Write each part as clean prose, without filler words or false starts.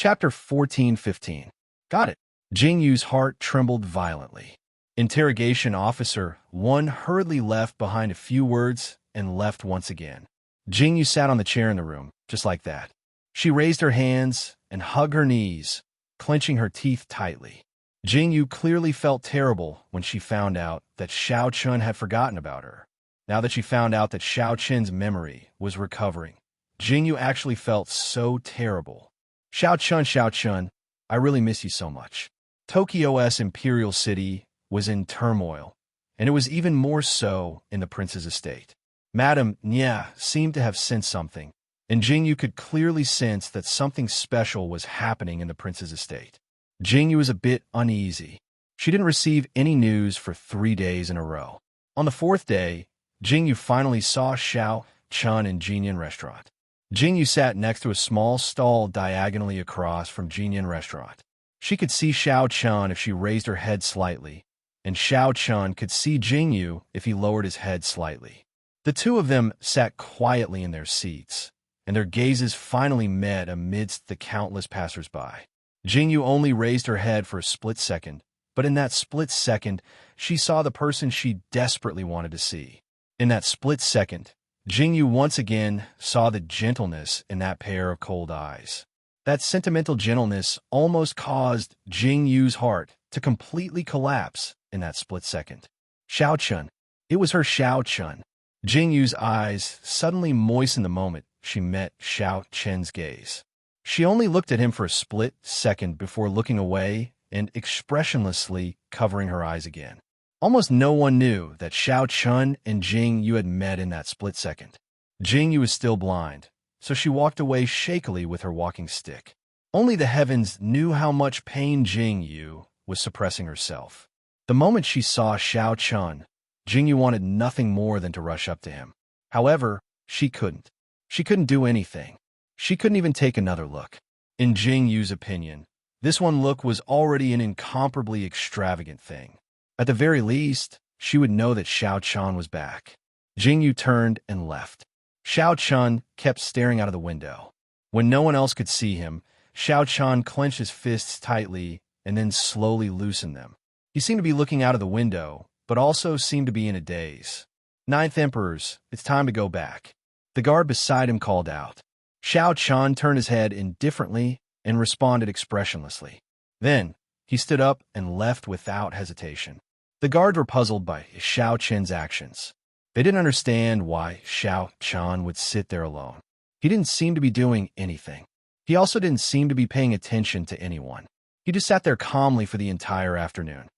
Chapter 14:15. Got it. Jing Yu's heart trembled violently. Interrogation Officer 1 hurriedly left behind a few words and left once again. Jing Yu sat on the chair in the room, just like that. She raised her hands and hugged her knees, clenching her teeth tightly. Jing Yu clearly felt terrible when she found out that Xiao Chun had forgotten about her. Now that she found out that Xiao Chen's memory was recovering, Jing Yu actually felt so terrible. Xiao Chun, I really miss you so much. Tokyo's Imperial City was in turmoil, and it was even more so in the prince's estate. Madame Nya seemed to have sensed something, and Jing Yu could clearly sense that something special was happening in the prince's estate. Jing Yu was a bit uneasy. She didn't receive any news for 3 days in a row. On the 4th day, Jing Yu finally saw Xiao Chun in Jinyan Restaurant. Jing Yu sat next to a small stall diagonally across from Jinyan Restaurant. She could see Xiao Chun if she raised her head slightly, and Xiao Chun could see Jing Yu if he lowered his head slightly. The two of them sat quietly in their seats, and their gazes finally met amidst the countless passers-by. Jing Yu only raised her head for a split second, but in that split second, she saw the person she desperately wanted to see. In that split second, Jing Yu once again saw the gentleness in that pair of cold eyes. That sentimental gentleness almost caused Jing Yu's heart to completely collapse in that split second. Xiao Chun. It was her Xiao Chun. Jing Yu's eyes suddenly moistened the moment she met Xiao Chen's gaze. She only looked at him for a split second before looking away and expressionlessly covering her eyes again. Almost no one knew that Xiao Chun and Jing Yu had met in that split second. Jing Yu was still blind, so she walked away shakily with her walking stick. Only the heavens knew how much pain Jing Yu was suppressing herself. The moment she saw Xiao Chun, Jing Yu wanted nothing more than to rush up to him. However, she couldn't. She couldn't do anything. She couldn't even take another look. In Jing Yu's opinion, this one look was already an incomparably extravagant thing. At the very least, she would know that Xiao Chun was back. Jing Yu turned and left. Xiao Chun kept staring out of the window. When no one else could see him, Xiao Chun clenched his fists tightly and then slowly loosened them. He seemed to be looking out of the window, but also seemed to be in a daze. "Ninth Emperors, it's time to go back." The guard beside him called out. Xiao Chun turned his head indifferently and responded expressionlessly. Then, he stood up and left without hesitation. The guards were puzzled by Xiao Chen's actions. They didn't understand why Xiao Chun would sit there alone. He didn't seem to be doing anything. He also didn't seem to be paying attention to anyone. He just sat there calmly for the entire afternoon.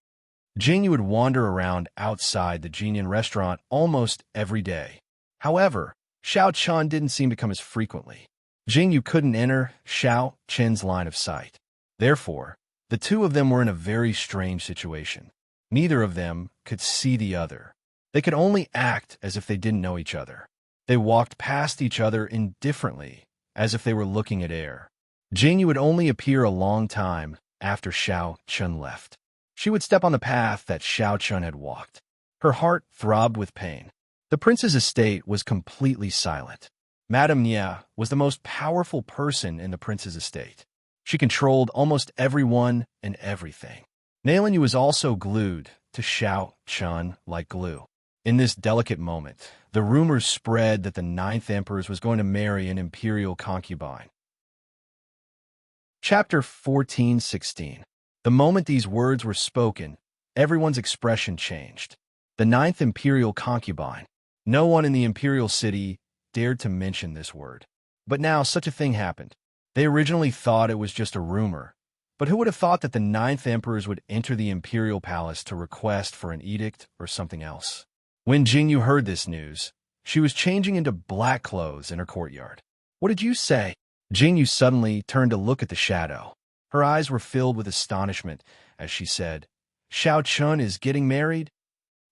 Jing Yu would wander around outside the Jinyan restaurant almost every day. However, Xiao Chun didn't seem to come as frequently. Jing Yu couldn't enter Xiao Chen's line of sight. Therefore, the two of them were in a very strange situation. Neither of them could see the other. They could only act as if they didn't know each other. They walked past each other indifferently, as if they were looking at air. Jing Yu would only appear a long time after Xiao Chun left. She would step on the path that Xiao Chun had walked. Her heart throbbed with pain. The prince's estate was completely silent. Madame Nya was the most powerful person in the prince's estate. She controlled almost everyone and everything. Nailan was also glued to Xiao Chun like glue. In this delicate moment, the rumors spread that the 9th Emperor was going to marry an imperial concubine. Chapter 14:16. The moment these words were spoken, everyone's expression changed. The 9th imperial concubine. No one in the imperial city dared to mention this word. But now such a thing happened. They originally thought it was just a rumor, but who would have thought that the 9th Emperors would enter the imperial palace to request for an edict or something else? When Jing Yu heard this news, she was changing into black clothes in her courtyard. "What did you say?" Jing Yu suddenly turned to look at the shadow. Her eyes were filled with astonishment as she said, "Xiao Chun is getting married?"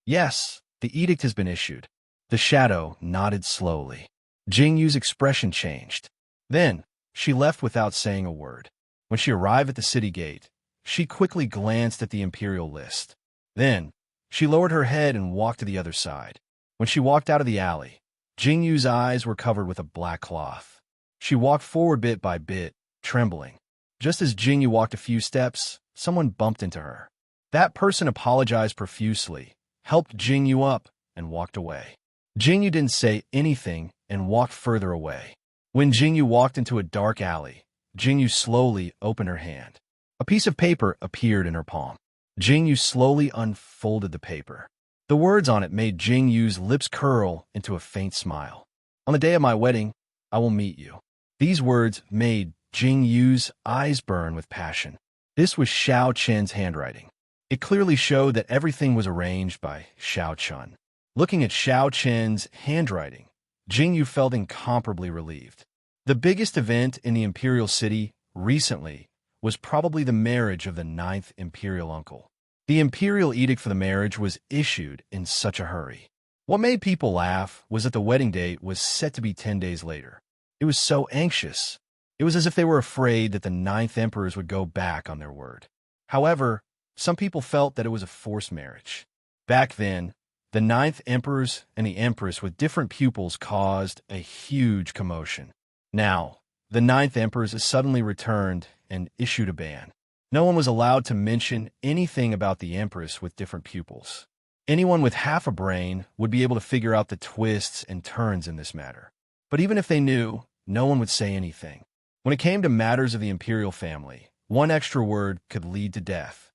"Yes, the edict has been issued." The shadow nodded slowly. Jing Yu's expression changed. Then, she left without saying a word. When she arrived at the city gate, she quickly glanced at the imperial list. Then, she lowered her head and walked to the other side. When she walked out of the alley, Jing Yu's eyes were covered with a black cloth. She walked forward bit by bit, trembling. Just as Jingyu walked a few steps, someone bumped into her. That person apologized profusely, helped Jingyu up, and walked away. Jingyu didn't say anything and walked further away. When Jingyu walked into a dark alley, Jingyu slowly opened her hand. A piece of paper appeared in her palm. Jingyu slowly unfolded the paper. The words on it made Jingyu's lips curl into a faint smile. On the day of my wedding, I will meet you. These words made Jingyu's eyes burn with passion. This was Xiao Chen's handwriting. It clearly showed that everything was arranged by Xiao Chen. Looking at Xiao Chen's handwriting, Jingyu felt incomparably relieved. The biggest event in the Imperial City recently was probably the marriage of the 9th Imperial uncle. The Imperial edict for the marriage was issued in such a hurry. What made people laugh was that the wedding date was set to be 10 days later. It was so anxious. It was as if they were afraid that the 9th emperors would go back on their word. However, some people felt that it was a forced marriage. Back then, the 9th emperors and the empress with different pupils caused a huge commotion. Now, the 9th emperors has suddenly returned and issued a ban. No one was allowed to mention anything about the empress with different pupils. Anyone with half a brain would be able to figure out the twists and turns in this matter. But even if they knew, no one would say anything. When it came to matters of the imperial family, one extra word could lead to death.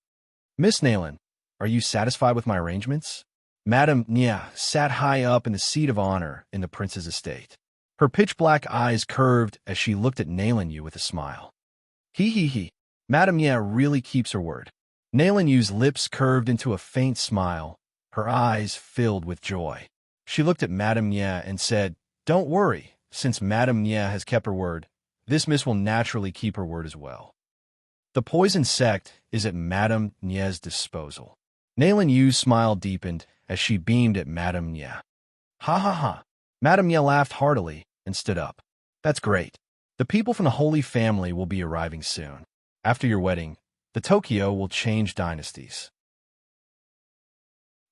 Miss Nayland, are you satisfied with my arrangements? Madame Nia sat high up in the seat of honor in the prince's estate. Her pitch-black eyes curved as she looked at Nayland Yu with a smile. He. Madame Nia really keeps her word. Nayland Yu's lips curved into a faint smile, her eyes filled with joy. She looked at Madame Nia and said, Don't worry, since Madame Nia has kept her word, this miss will naturally keep her word as well. The poison sect is at Madame Nia's disposal. Nayland Yu's smile deepened as she beamed at Madame Nia. Ha. Madame Nia laughed heartily and stood up. That's great. The people from the Holy Family will be arriving soon. After your wedding, the Tokyo will change dynasties.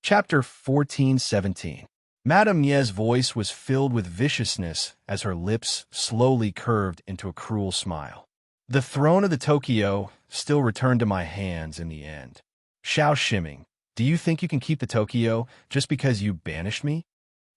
Chapter 14:17. Madame Nia's voice was filled with viciousness as her lips slowly curved into a cruel smile. The throne of the Tokyo still returned to my hands in the end. Xiao Shiming, do you think you can keep the Tokyo just because you banished me?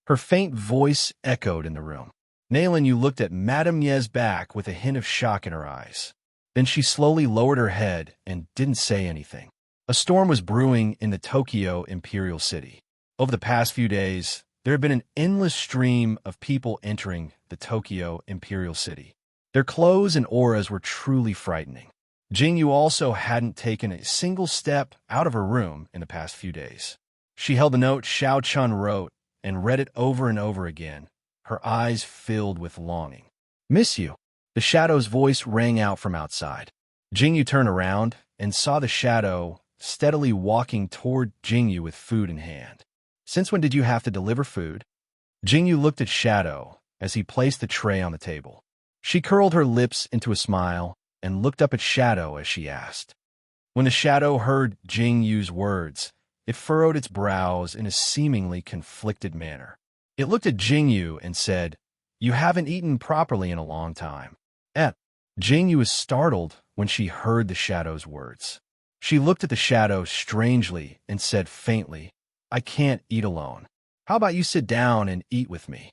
Her faint voice echoed in the room. Nayland Yu looked at Madame Nia's back with a hint of shock in her eyes. Then she slowly lowered her head and didn't say anything. A storm was brewing in the Tokyo Imperial City. Over the past few days, there had been an endless stream of people entering the Tokyo Imperial City. Their clothes and auras were truly frightening. Jingyu also hadn't taken a single step out of her room in the past few days. She held the note Xiao Chun wrote and read it over and over again, her eyes filled with longing. Miss you. The shadow's voice rang out from outside. Jingyu turned around and saw the shadow steadily walking toward Jingyu with food in hand. Since when did you have to deliver food? Jingyu looked at Shadow as he placed the tray on the table. She curled her lips into a smile and looked up at Shadow as she asked. When the Shadow heard Jingyu's words, it furrowed its brows in a seemingly conflicted manner. It looked at Jingyu and said, You haven't eaten properly in a long time. Jingyu was startled when she heard the Shadow's words. She looked at the Shadow strangely and said faintly, I can't eat alone. How about you sit down and eat with me?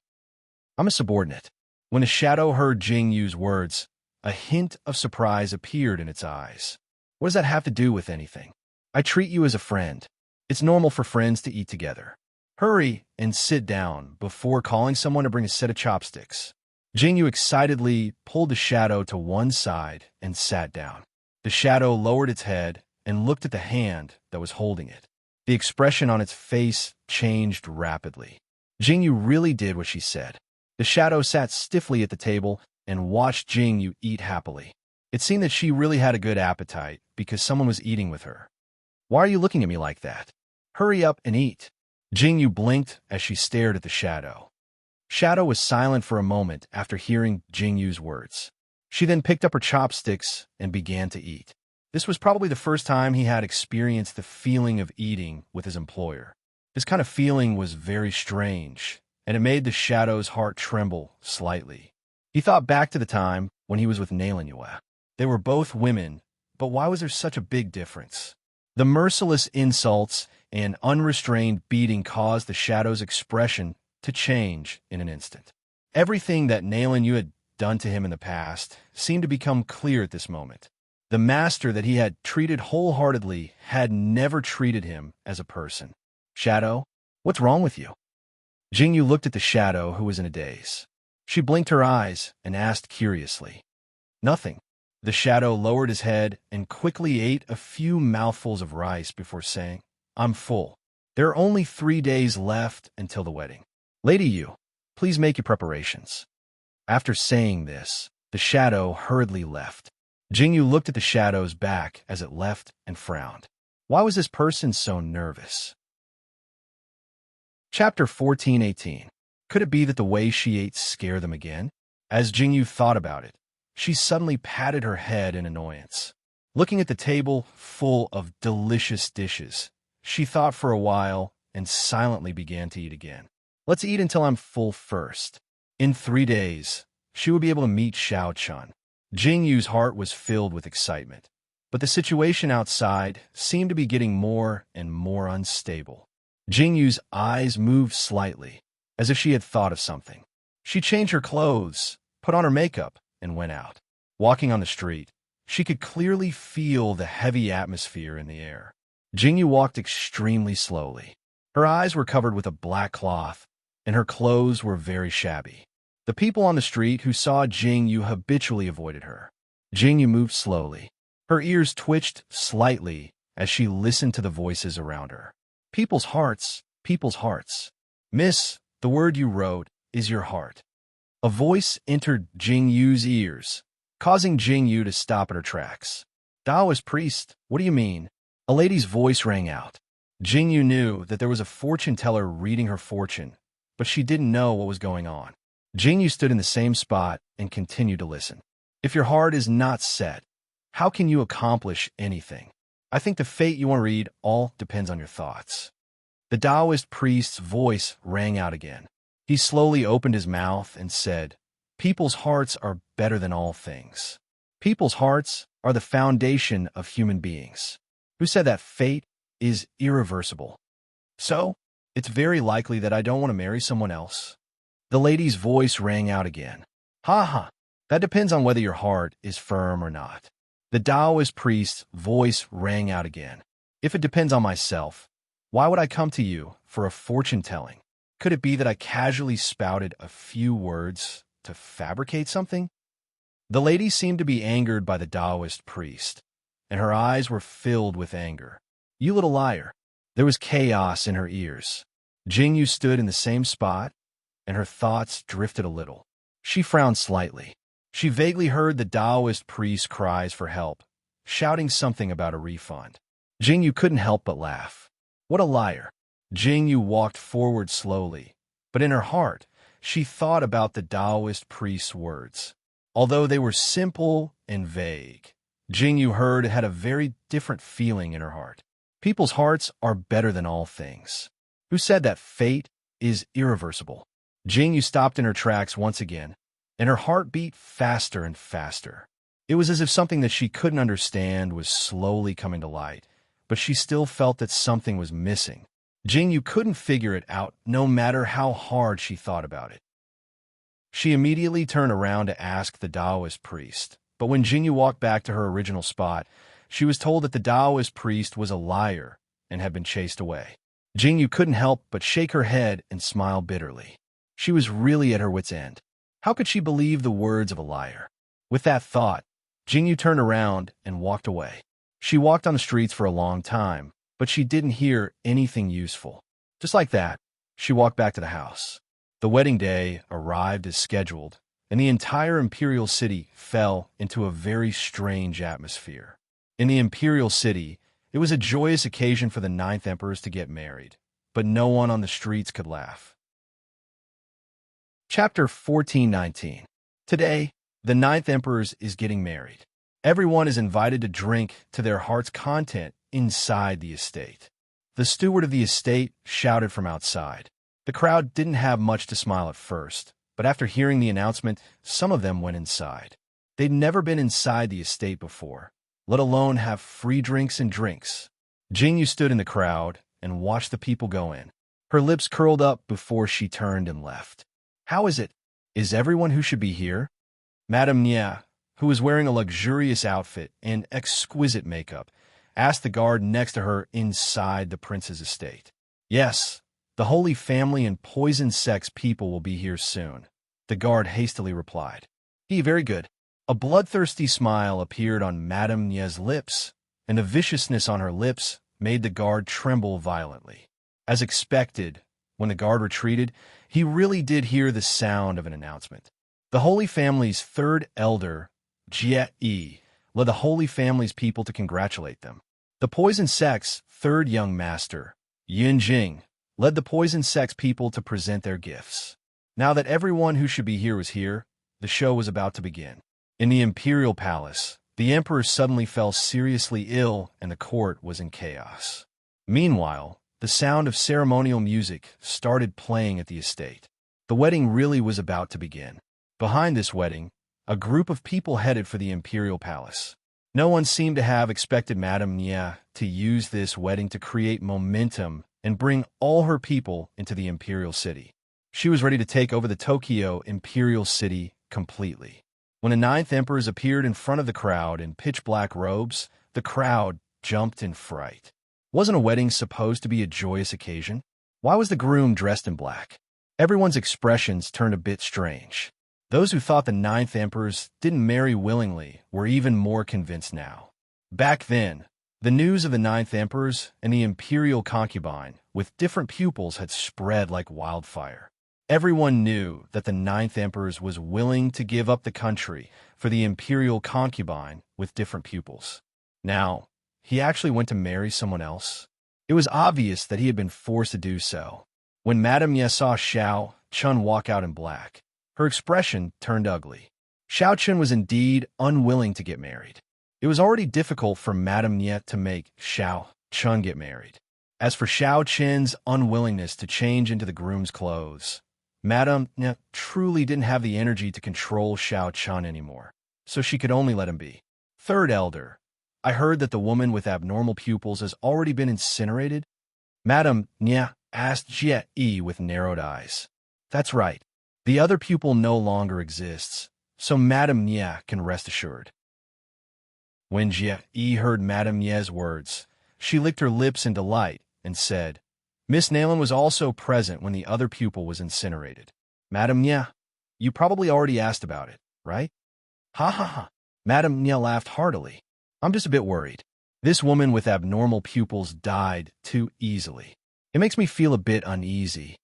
I'm a subordinate. When the Shadow heard Jingyu's words, a hint of surprise appeared in its eyes. What does that have to do with anything? I treat you as a friend. It's normal for friends to eat together. Hurry and sit down before calling someone to bring a set of chopsticks. Jingyu excitedly pulled the Shadow to one side and sat down. The Shadow lowered its head and looked at the hand that was holding it. The expression on its face changed rapidly. Jingyu really did what she said. The Shadow sat stiffly at the table and watched Jingyu eat happily. It seemed that she really had a good appetite because someone was eating with her. Why are you looking at me like that? Hurry up and eat. Jingyu blinked as she stared at the Shadow. Shadow was silent for a moment after hearing Jingyu's words. She then picked up her chopsticks and began to eat. This was probably the first time he had experienced the feeling of eating with his employer. This kind of feeling was very strange, and it made the Shadow's heart tremble slightly. He thought back to the time when he was with Nayland Yu. They were both women, but why was there such a big difference? The merciless insults and unrestrained beating caused the shadow's expression to change in an instant. Everything that Nalan Yu had done to him in the past seemed to become clear at this moment. The master that he had treated wholeheartedly had never treated him as a person. Shadow, what's wrong with you? Jingyu looked at the shadow, who was in a daze. She blinked her eyes and asked curiously. Nothing. The shadow lowered his head and quickly ate a few mouthfuls of rice before saying, I'm full. There are only 3 days left until the wedding. Lady Yu, please make your preparations. After saying this, the shadow hurriedly left. Jingyu looked at the shadow's back as it left and frowned. Why was this person so nervous? Chapter 14:18. Could it be that the way she ate scared them again? As Jingyu thought about it, she suddenly patted her head in annoyance. Looking at the table full of delicious dishes, she thought for a while and silently began to eat again. Let's eat until I'm full first. In 3 days, she would be able to meet Xiao Chun. Jingyu's heart was filled with excitement, but the situation outside seemed to be getting more and more unstable. Jingyu's eyes moved slightly, as if she had thought of something. She changed her clothes, put on her makeup, and went out. Walking on the street, she could clearly feel the heavy atmosphere in the air. Jingyu walked extremely slowly. Her eyes were covered with a black cloth, and her clothes were very shabby. The people on the street who saw Jingyu habitually avoided her. Jingyu moved slowly. Her ears twitched slightly as she listened to the voices around her. People's hearts, people's hearts. Miss, the word you wrote is your heart. A voice entered Jingyu's ears, causing Jingyu to stop at her tracks. Taoist priest, what do you mean? A lady's voice rang out. Jingyu knew that there was a fortune teller reading her fortune, but she didn't know what was going on. Jingyu stood in the same spot and continued to listen. If your heart is not set, how can you accomplish anything? I think the fate you want to read all depends on your thoughts. The Taoist priest's voice rang out again. He slowly opened his mouth and said, People's hearts are better than all things. People's hearts are the foundation of human beings. Who said that fate is irreversible? So, it's very likely that I don't want to marry someone else. The lady's voice rang out again. Ha ha, that depends on whether your heart is firm or not. The Taoist priest's voice rang out again. If it depends on myself, why would I come to you for a fortune-telling? Could it be that I casually spouted a few words to fabricate something? The lady seemed to be angered by the Taoist priest, and her eyes were filled with anger. You little liar. There was chaos in her ears. Jingyu stood in the same spot, and her thoughts drifted a little. She frowned slightly. She vaguely heard the Taoist priest's cries for help, shouting something about a refund. Jingyu couldn't help but laugh. What a liar. Jingyu walked forward slowly, but in her heart, she thought about the Taoist priest's words. Although they were simple and vague, Jingyu heard it had a very different feeling in her heart. People's hearts are better than all things. Who said that fate is irreversible? Jingyu stopped in her tracks once again, and her heart beat faster and faster. It was as if something that she couldn't understand was slowly coming to light, but she still felt that something was missing. Jingyu couldn't figure it out, no matter how hard she thought about it. She immediately turned around to ask the Taoist priest, but when Jingyu walked back to her original spot, she was told that the Taoist priest was a liar and had been chased away. Jingyu couldn't help but shake her head and smile bitterly. She was really at her wit's end. How could she believe the words of a liar? With that thought, Jingyu turned around and walked away. She walked on the streets for a long time, but she didn't hear anything useful. Just like that, she walked back to the house. The wedding day arrived as scheduled, and the entire imperial city fell into a very strange atmosphere. In the imperial city, it was a joyous occasion for the 9th emperors to get married, but no one on the streets could laugh. Chapter 14:19. Today, the 9th emperor is getting married. Everyone is invited to drink to their heart's content inside the estate. The steward of the estate shouted from outside. The crowd didn't have much to smile at first, but after hearing the announcement, some of them went inside. They'd never been inside the estate before, let alone have free drinks and drinks. Jingyu stood in the crowd and watched the people go in. Her lips curled up before she turned and left. How is it? Is everyone who should be here? Madame Nia, who was wearing a luxurious outfit and exquisite makeup, asked the guard next to her inside the prince's estate. Yes, the Holy Family and poison sex people will be here soon, the guard hastily replied. Very good. A bloodthirsty smile appeared on Madame Nia's lips, and the viciousness on her lips made the guard tremble violently. As expected, when the guard retreated, he really did hear the sound of an announcement. The Holy Family's third elder, Jie, led the Holy Family's people to congratulate them. The poison sect's third young master, Yunjing, led the poison sect's people to present their gifts. Now that everyone who should be here was here, the show was about to begin. In the imperial palace, the emperor suddenly fell seriously ill and the court was in chaos. Meanwhile, the sound of ceremonial music started playing at the estate. The wedding really was about to begin. Behind this wedding, a group of people headed for the imperial palace. No one seemed to have expected Madame Nia to use this wedding to create momentum and bring all her people into the imperial city. She was ready to take over the Tokyo imperial city completely. When the ninth emperors appeared in front of the crowd in pitch-black robes, the crowd jumped in fright. Wasn't a wedding supposed to be a joyous occasion? Why was the groom dressed in black? Everyone's expressions turned a bit strange. Those who thought the ninth emperors didn't marry willingly were even more convinced now. Back then, the news of the ninth emperors and the imperial concubine with different pupils had spread like wildfire. Everyone knew that the ninth emperors was willing to give up the country for the imperial concubine with different pupils. Now, he actually went to marry someone else. It was obvious that he had been forced to do so. When Madame Ye saw Xiao Chun walk out in black, her expression turned ugly. Xiao Chun was indeed unwilling to get married. It was already difficult for Madame Ye to make Xiao Chun get married. As for Xiao Chun's unwillingness to change into the groom's clothes, Madame Ye truly didn't have the energy to control Xiao Chun anymore, so she could only let him be. Third elder, I heard that the woman with abnormal pupils has already been incinerated. Madame Nia asked Jie with narrowed eyes. That's right. The other pupil no longer exists, so Madame Nia can rest assured. When Jie heard Madame Nie's words, she licked her lips in delight and said, Miss Nayland was also present when the other pupil was incinerated. Madame Nia, you probably already asked about it, right? Ha ha ha. Madame Nia laughed heartily. I'm just a bit worried. This woman with abnormal pupils died too easily. It makes me feel a bit uneasy.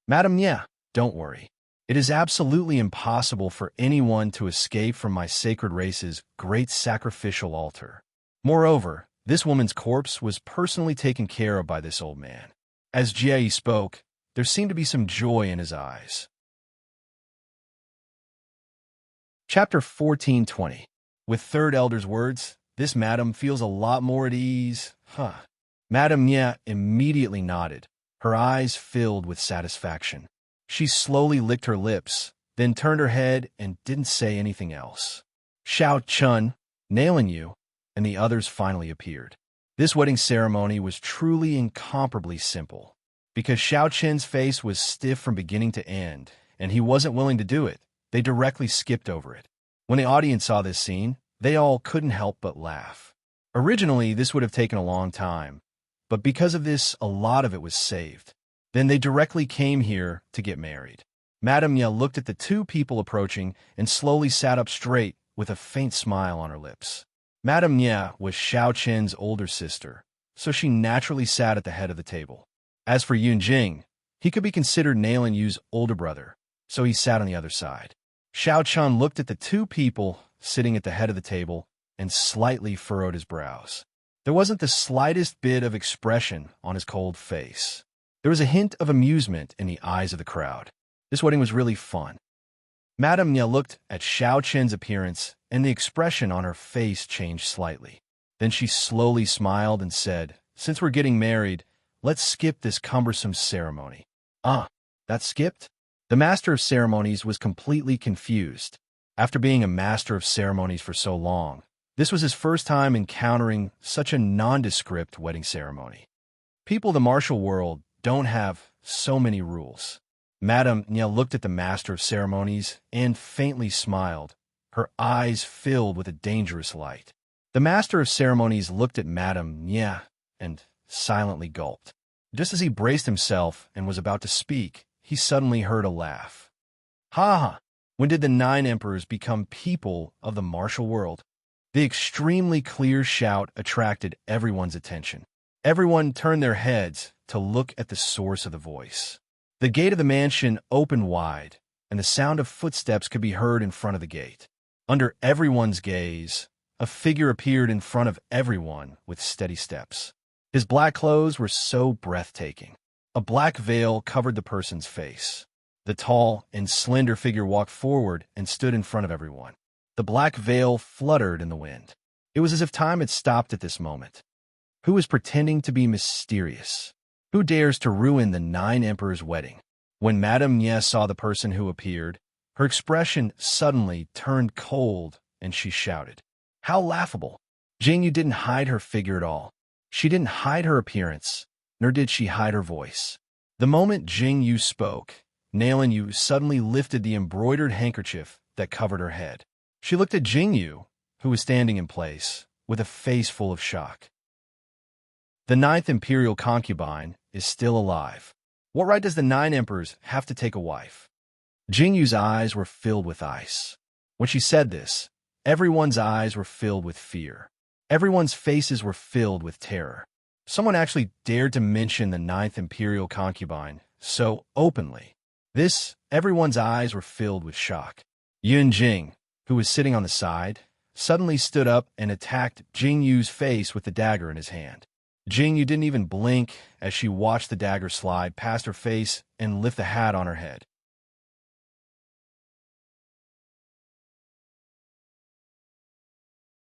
Madame Nia, don't worry. It is absolutely impossible for anyone to escape from my sacred race's great sacrificial altar. Moreover, this woman's corpse was personally taken care of by this old man. As Jie spoke, there seemed to be some joy in his eyes. Chapter 14:20. With third elder's words, this madam feels a lot more at ease. Madame Nia immediately nodded, her eyes filled with satisfaction. She slowly licked her lips, then turned her head and didn't say anything else. Xiao Chun, Nailing You, and the others finally appeared. This wedding ceremony was truly incomparably simple. Because Xiao Chen's face was stiff from beginning to end, and he wasn't willing to do it, they directly skipped over it. When the audience saw this scene, they all couldn't help but laugh. Originally, this would have taken a long time, but because of this, a lot of it was saved. Then they directly came here to get married. Madame Ye looked at the two people approaching and slowly sat up straight with a faint smile on her lips. Madame Ye was Xiao Chen's older sister, so she naturally sat at the head of the table. As for Yunjing, he could be considered Nailing Yu's older brother, so he sat on the other side. Xiao Chun looked at the two people sitting at the head of the table and slightly furrowed his brows. There wasn't the slightest bit of expression on his cold face. There was a hint of amusement in the eyes of the crowd. This wedding was really fun. Madame Ye looked at Xiao Chen's appearance, and the expression on her face changed slightly. Then she slowly smiled and said, Since we're getting married, let's skip this cumbersome ceremony. That skipped? The master of ceremonies was completely confused. After being a master of ceremonies for so long, this was his first time encountering such a nondescript wedding ceremony. People of the martial world don't have so many rules. Madame Nya looked at the master of ceremonies and faintly smiled, her eyes filled with a dangerous light. The master of ceremonies looked at Madame Nya and silently gulped. Just as he braced himself and was about to speak, he suddenly heard a laugh. Ha ha! When did the 9 emperors become people of the martial world? The extremely clear shout attracted everyone's attention. Everyone turned their heads to look at the source of the voice. The gate of the mansion opened wide, and the sound of footsteps could be heard in front of the gate. Under everyone's gaze, a figure appeared in front of everyone with steady steps. His black clothes were so breathtaking. A black veil covered the person's face. The tall and slender figure walked forward and stood in front of everyone. The black veil fluttered in the wind. It was as if time had stopped at this moment. Who is pretending to be mysterious? Who dares to ruin the 9 emperors' wedding? When Madame Nya saw the person who appeared, her expression suddenly turned cold and she shouted, "How laughable!" Jingyu didn't hide her figure at all. She didn't hide her appearance, nor did she hide her voice. The moment Jingyu spoke, Nailin suddenly lifted the embroidered handkerchief that covered her head. She looked at Jingyu, who was standing in place, with a face full of shock. The 9th imperial concubine is still alive. What right does the 9 emperors have to take a wife? Jingyu's eyes were filled with ice. When she said this, everyone's eyes were filled with fear. Everyone's faces were filled with terror. Someone actually dared to mention the 9th imperial concubine so openly. Everyone's eyes were filled with shock. Yun Jing, who was sitting on the side, suddenly stood up and attacked Jingyu's face with the dagger in his hand. Jingyu didn't even blink as she watched the dagger slide past her face and lift the hat on her head.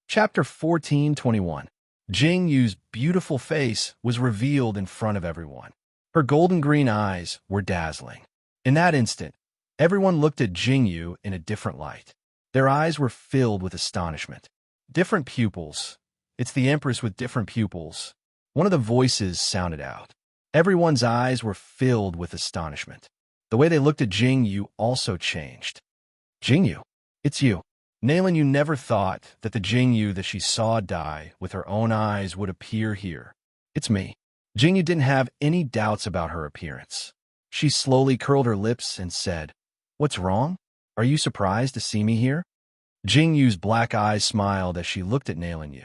Chapter 14:21. Jingyu's beautiful face was revealed in front of everyone. Her golden green eyes were dazzling. In that instant, everyone looked at Jingyu in a different light. Their eyes were filled with astonishment. Different pupils. It's the Empress with different pupils. One of the voices sounded out. Everyone's eyes were filled with astonishment. The way they looked at Jingyu also changed. Jingyu, it's you. Nailin never thought that the Jingyu that she saw die with her own eyes would appear here. It's me. Jingyu didn't have any doubts about her appearance. She slowly curled her lips and said, "What's wrong? Are you surprised to see me here?" Jingyu's black eyes smiled as she looked at Nailin.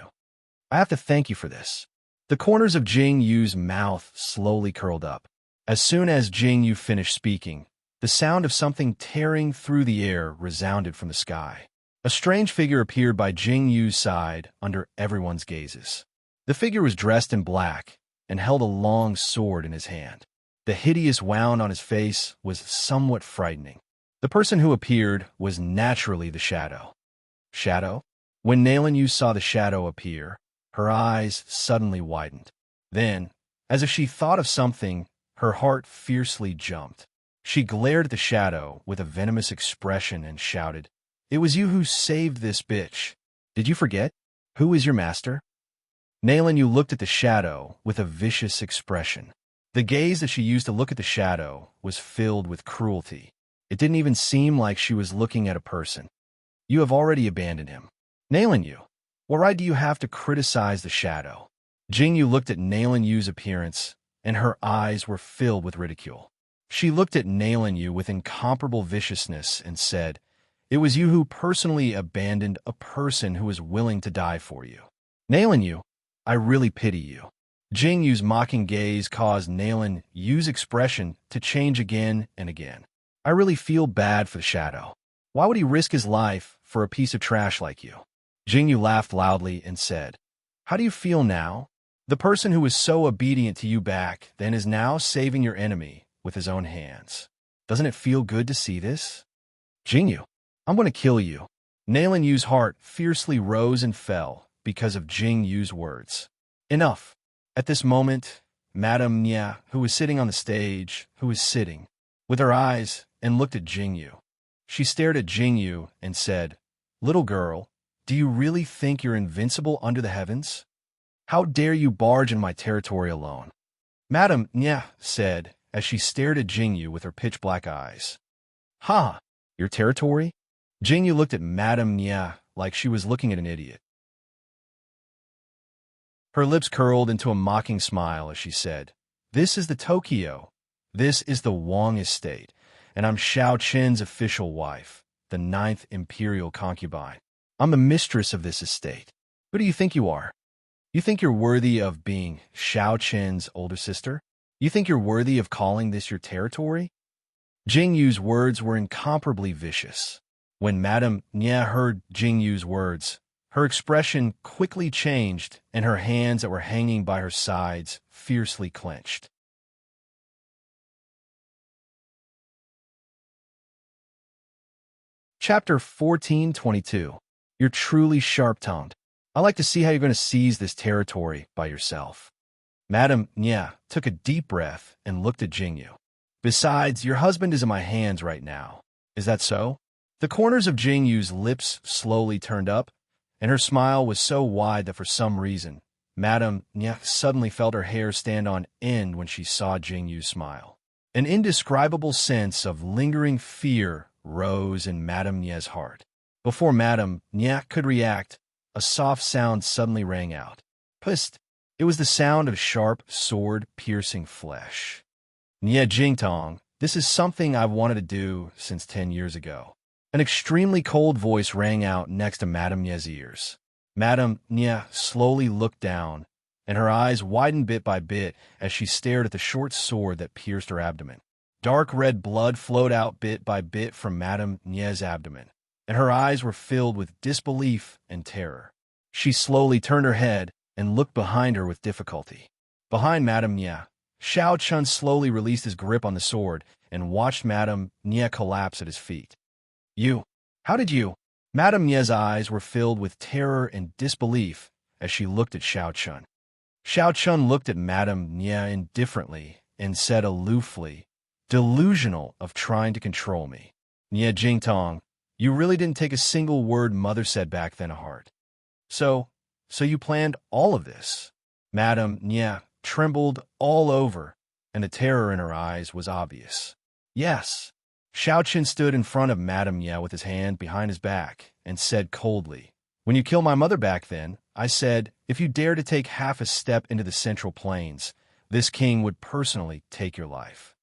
"I have to thank you for this." The corners of Jingyu's mouth slowly curled up. As soon as Jingyu finished speaking, the sound of something tearing through the air resounded from the sky. A strange figure appeared by Jingyu's side under everyone's gazes. The figure was dressed in black and held a long sword in his hand. The hideous wound on his face was somewhat frightening. The person who appeared was naturally the shadow. Shadow? When Nailin saw the shadow appear, her eyes suddenly widened. Then, as if she thought of something, her heart fiercely jumped. She glared at the shadow with a venomous expression and shouted, "It was you who saved this bitch. Did you forget? Who is your master?" Nailin looked at the shadow with a vicious expression. The gaze that she used to look at the shadow was filled with cruelty. It didn't even seem like she was looking at a person. "You have already abandoned him. Nailin, what right do you have to criticize the shadow?" Jingyu looked at Nailin appearance, and her eyes were filled with ridicule. She looked at Nailin with incomparable viciousness and said, "It was you who personally abandoned a person who was willing to die for you. Nailin, I really pity you." Jingyu's mocking gaze caused Nailin expression to change again and again. "I really feel bad for the shadow. Why would he risk his life for a piece of trash like you?" Jingyu laughed loudly and said, "How do you feel now? The person who was so obedient to you back then is now saving your enemy with his own hands. Doesn't it feel good to see this? Jingyu, I'm going to kill you." Nailin heart fiercely rose and fell because of Jingyu's words. Enough. At this moment, Madame Nya, who was sitting on the stage, with her eyes and looked at Jingyu. She stared at Jingyu and said, "Little girl, do you really think you're invincible under the heavens? How dare you barge in my territory alone?" Madame Nya said, as she stared at Jingyu with her pitch-black eyes. "Ha! Your territory?" Jingyu looked at Madame Nya like she was looking at an idiot. Her lips curled into a mocking smile as she said, "This is the Tokyo. This is the Wang estate, and I'm Xiao Qin's official wife, the 9th imperial concubine. I'm the mistress of this estate. Who do you think you are? You think you're worthy of being Xiao Qin's older sister? You think you're worthy of calling this your territory?" Jingyu's words were incomparably vicious. When Madame Nya heard Jingyu's words, her expression quickly changed and her hands that were hanging by her sides fiercely clenched. Chapter 1422. You're truly sharp-tongued. I like to see how you're going to seize this territory by yourself. Madame Nya took a deep breath and looked at Jingyu. "Besides, your husband is in my hands right now. Is that so?" The corners of Jingyu's lips slowly turned up, and her smile was so wide that for some reason, Madame Nya suddenly felt her hair stand on end when she saw Jingyu's smile. An indescribable sense of lingering fear rose in Madame Nya's heart. Before Madame Nya could react, a soft sound suddenly rang out. Psst! It was the sound of sharp, sword-piercing flesh. "Nya Jingtong, this is something I've wanted to do since 10 years ago." An extremely cold voice rang out next to Madame Nya's ears. Madame Nya slowly looked down, and her eyes widened bit by bit as she stared at the short sword that pierced her abdomen. Dark red blood flowed out bit by bit from Madame Nya's abdomen, and her eyes were filled with disbelief and terror. She slowly turned her head and looked behind her with difficulty. Behind Madame Nya, Xiao Chun slowly released his grip on the sword and watched Madame Nya collapse at his feet. How did you?" Madame Nya's eyes were filled with terror and disbelief as she looked at Xiao Chun. Xiao Chun looked at Madame Nya indifferently and said aloofly, "Delusional of trying to control me. Nya Jingtong, you really didn't take a single word Mother said back then to heart. So you planned all of this?" Madame Nya trembled all over, and the terror in her eyes was obvious. "Yes." Xiao Qin stood in front of Madame Nya with his hand behind his back and said coldly, "When you killed my mother back then, I said, if you dare to take half a step into the Central Plains, this king would personally take your life."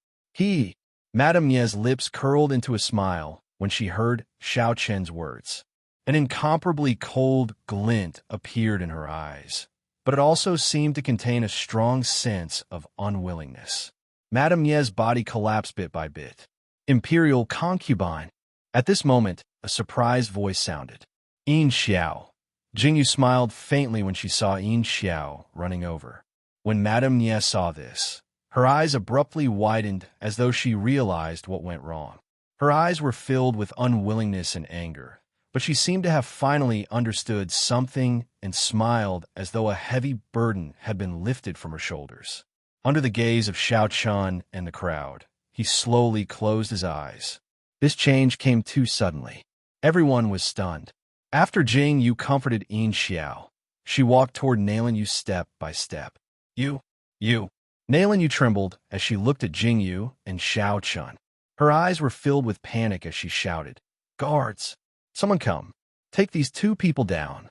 Madame Nya's lips curled into a smile when she heard Xiao Qin's words. An incomparably cold glint appeared in her eyes, but it also seemed to contain a strong sense of unwillingness. Madame Nya's body collapsed bit by bit. "Imperial concubine." At this moment, a surprised voice sounded. "Yin Xiao." Jingyu smiled faintly when she saw Yin Xiao running over. When Madame Nya saw this, her eyes abruptly widened as though she realized what went wrong. Her eyes were filled with unwillingness and anger, but she seemed to have finally understood something and smiled as though a heavy burden had been lifted from her shoulders. Under the gaze of Xiao Chun and the crowd, he slowly closed his eyes. This change came too suddenly. Everyone was stunned. After Jingyu comforted Yin Xiao, she walked toward Nailan step by step. You. Nailan trembled as she looked at Jingyu and Xiao Chun. Her eyes were filled with panic as she shouted, "Guards! Someone come. Take these two people down."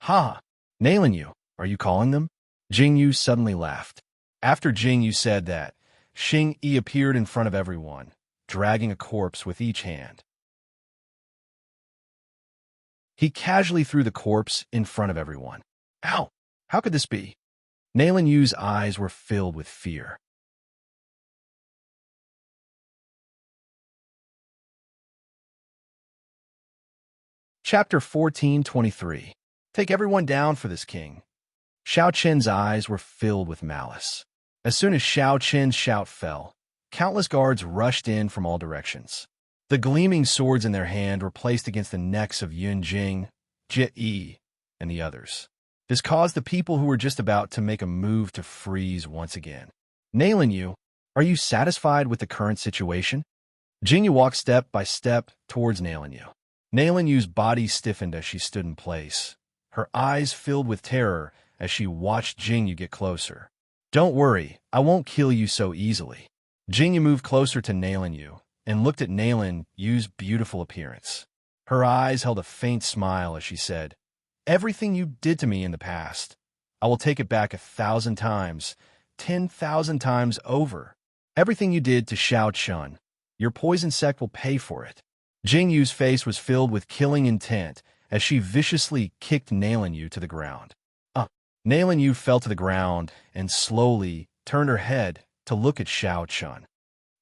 "Ha! Nailan, are you calling them?" Jingyu suddenly laughed. After Jingyu said that, Xing Yi appeared in front of everyone, dragging a corpse with each hand. He casually threw the corpse in front of everyone. "Ow! How could this be?" Nailan Yu's eyes were filled with fear. Chapter 1423. Take everyone down for this king. Xiao Qin's eyes were filled with malice. As soon as Xiao Qin's shout fell, countless guards rushed in from all directions. The gleaming swords in their hand were placed against the necks of Yun Jing, Jie Yi, and the others. This caused the people who were just about to make a move to freeze once again. "Nailan, are you satisfied with the current situation?" Jingyu walked step by step towards Nailanyu. Nailanyu's body stiffened as she stood in place. Her eyes filled with terror as she watched Jingyu get closer. "Don't worry, I won't kill you so easily." Jingyu moved closer to Nailanyu and looked at Nailanyu's beautiful appearance. Her eyes held a faint smile as she said, "Everything you did to me in the past, I will take it back 1,000 times, 10,000 times over. Everything you did to Xiao Chun, your poison sect will pay for it." Jingyu's face was filled with killing intent as she viciously kicked Nailanyu to the ground. Nailanyu fell to the ground and slowly turned her head to look at Xiao Chun.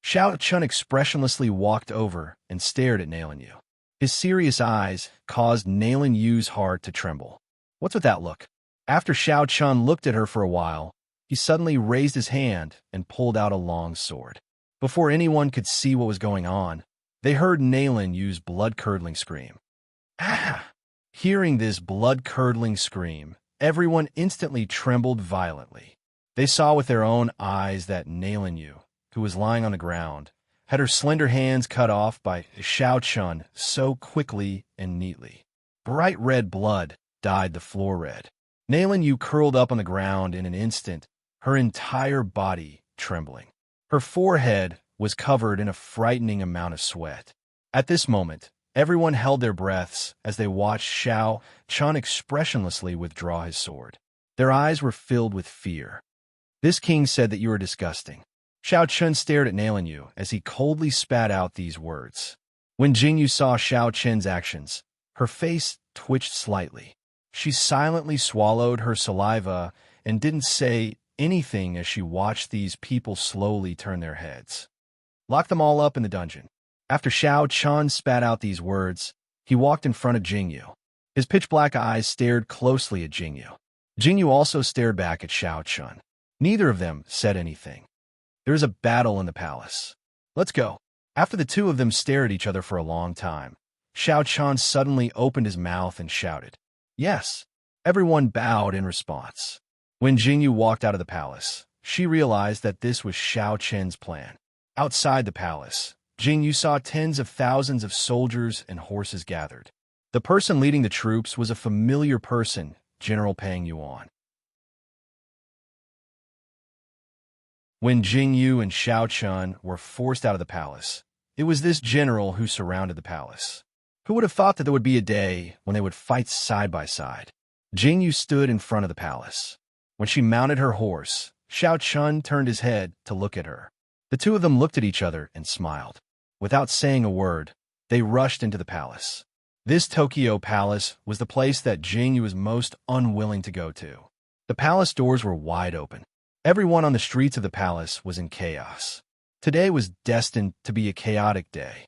Xiao Chun expressionlessly walked over and stared at Nailanyu. His serious eyes caused Nailanyu's heart to tremble. "What's with that look?" After Xiao Chun looked at her for a while, he suddenly raised his hand and pulled out a long sword. Before anyone could see what was going on, they heard Nailanyu's blood-curdling scream. "Ah!" Hearing this blood-curdling scream, everyone instantly trembled violently. They saw with their own eyes that Nailanyu, who was lying on the ground, had her slender hands cut off by Xiao Chun so quickly and neatly. Bright red blood dyed the floor red. Nailanyu curled up on the ground in an instant, her entire body trembling. Her forehead was covered in a frightening amount of sweat. At this moment, everyone held their breaths as they watched Xiao Chun expressionlessly withdraw his sword. Their eyes were filled with fear. "This king said that you are disgusting." Xiao Chun stared at Nailanyu as he coldly spat out these words. When Jingyu saw Xiao Chun's actions, her face twitched slightly. She silently swallowed her saliva and didn't say anything as she watched these people slowly turn their heads. "Lock them all up in the dungeon." After Xiao Chun spat out these words, he walked in front of Jingyu. His pitch-black eyes stared closely at Jingyu. Jingyu also stared back at Xiao Chun. Neither of them said anything. "There is a battle in the palace. Let's go." After the two of them stared at each other for a long time, Xiao Chun suddenly opened his mouth and shouted, "Yes." Everyone bowed in response. When Jingyu walked out of the palace, she realized that this was Xiao Chun's plan. Outside the palace, Jingyu saw tens of thousands of soldiers and horses gathered. The person leading the troops was a familiar person, General Pang Yuan. When Jingyu and Xiao Chun were forced out of the palace, it was this general who surrounded the palace. Who would have thought that there would be a day when they would fight side by side? Jingyu stood in front of the palace. When she mounted her horse, Xiao Chun turned his head to look at her. The two of them looked at each other and smiled. Without saying a word, they rushed into the palace. This Tokyo palace was the place that Jingyu was most unwilling to go to. The palace doors were wide open. Everyone on the streets of the palace was in chaos. Today was destined to be a chaotic day.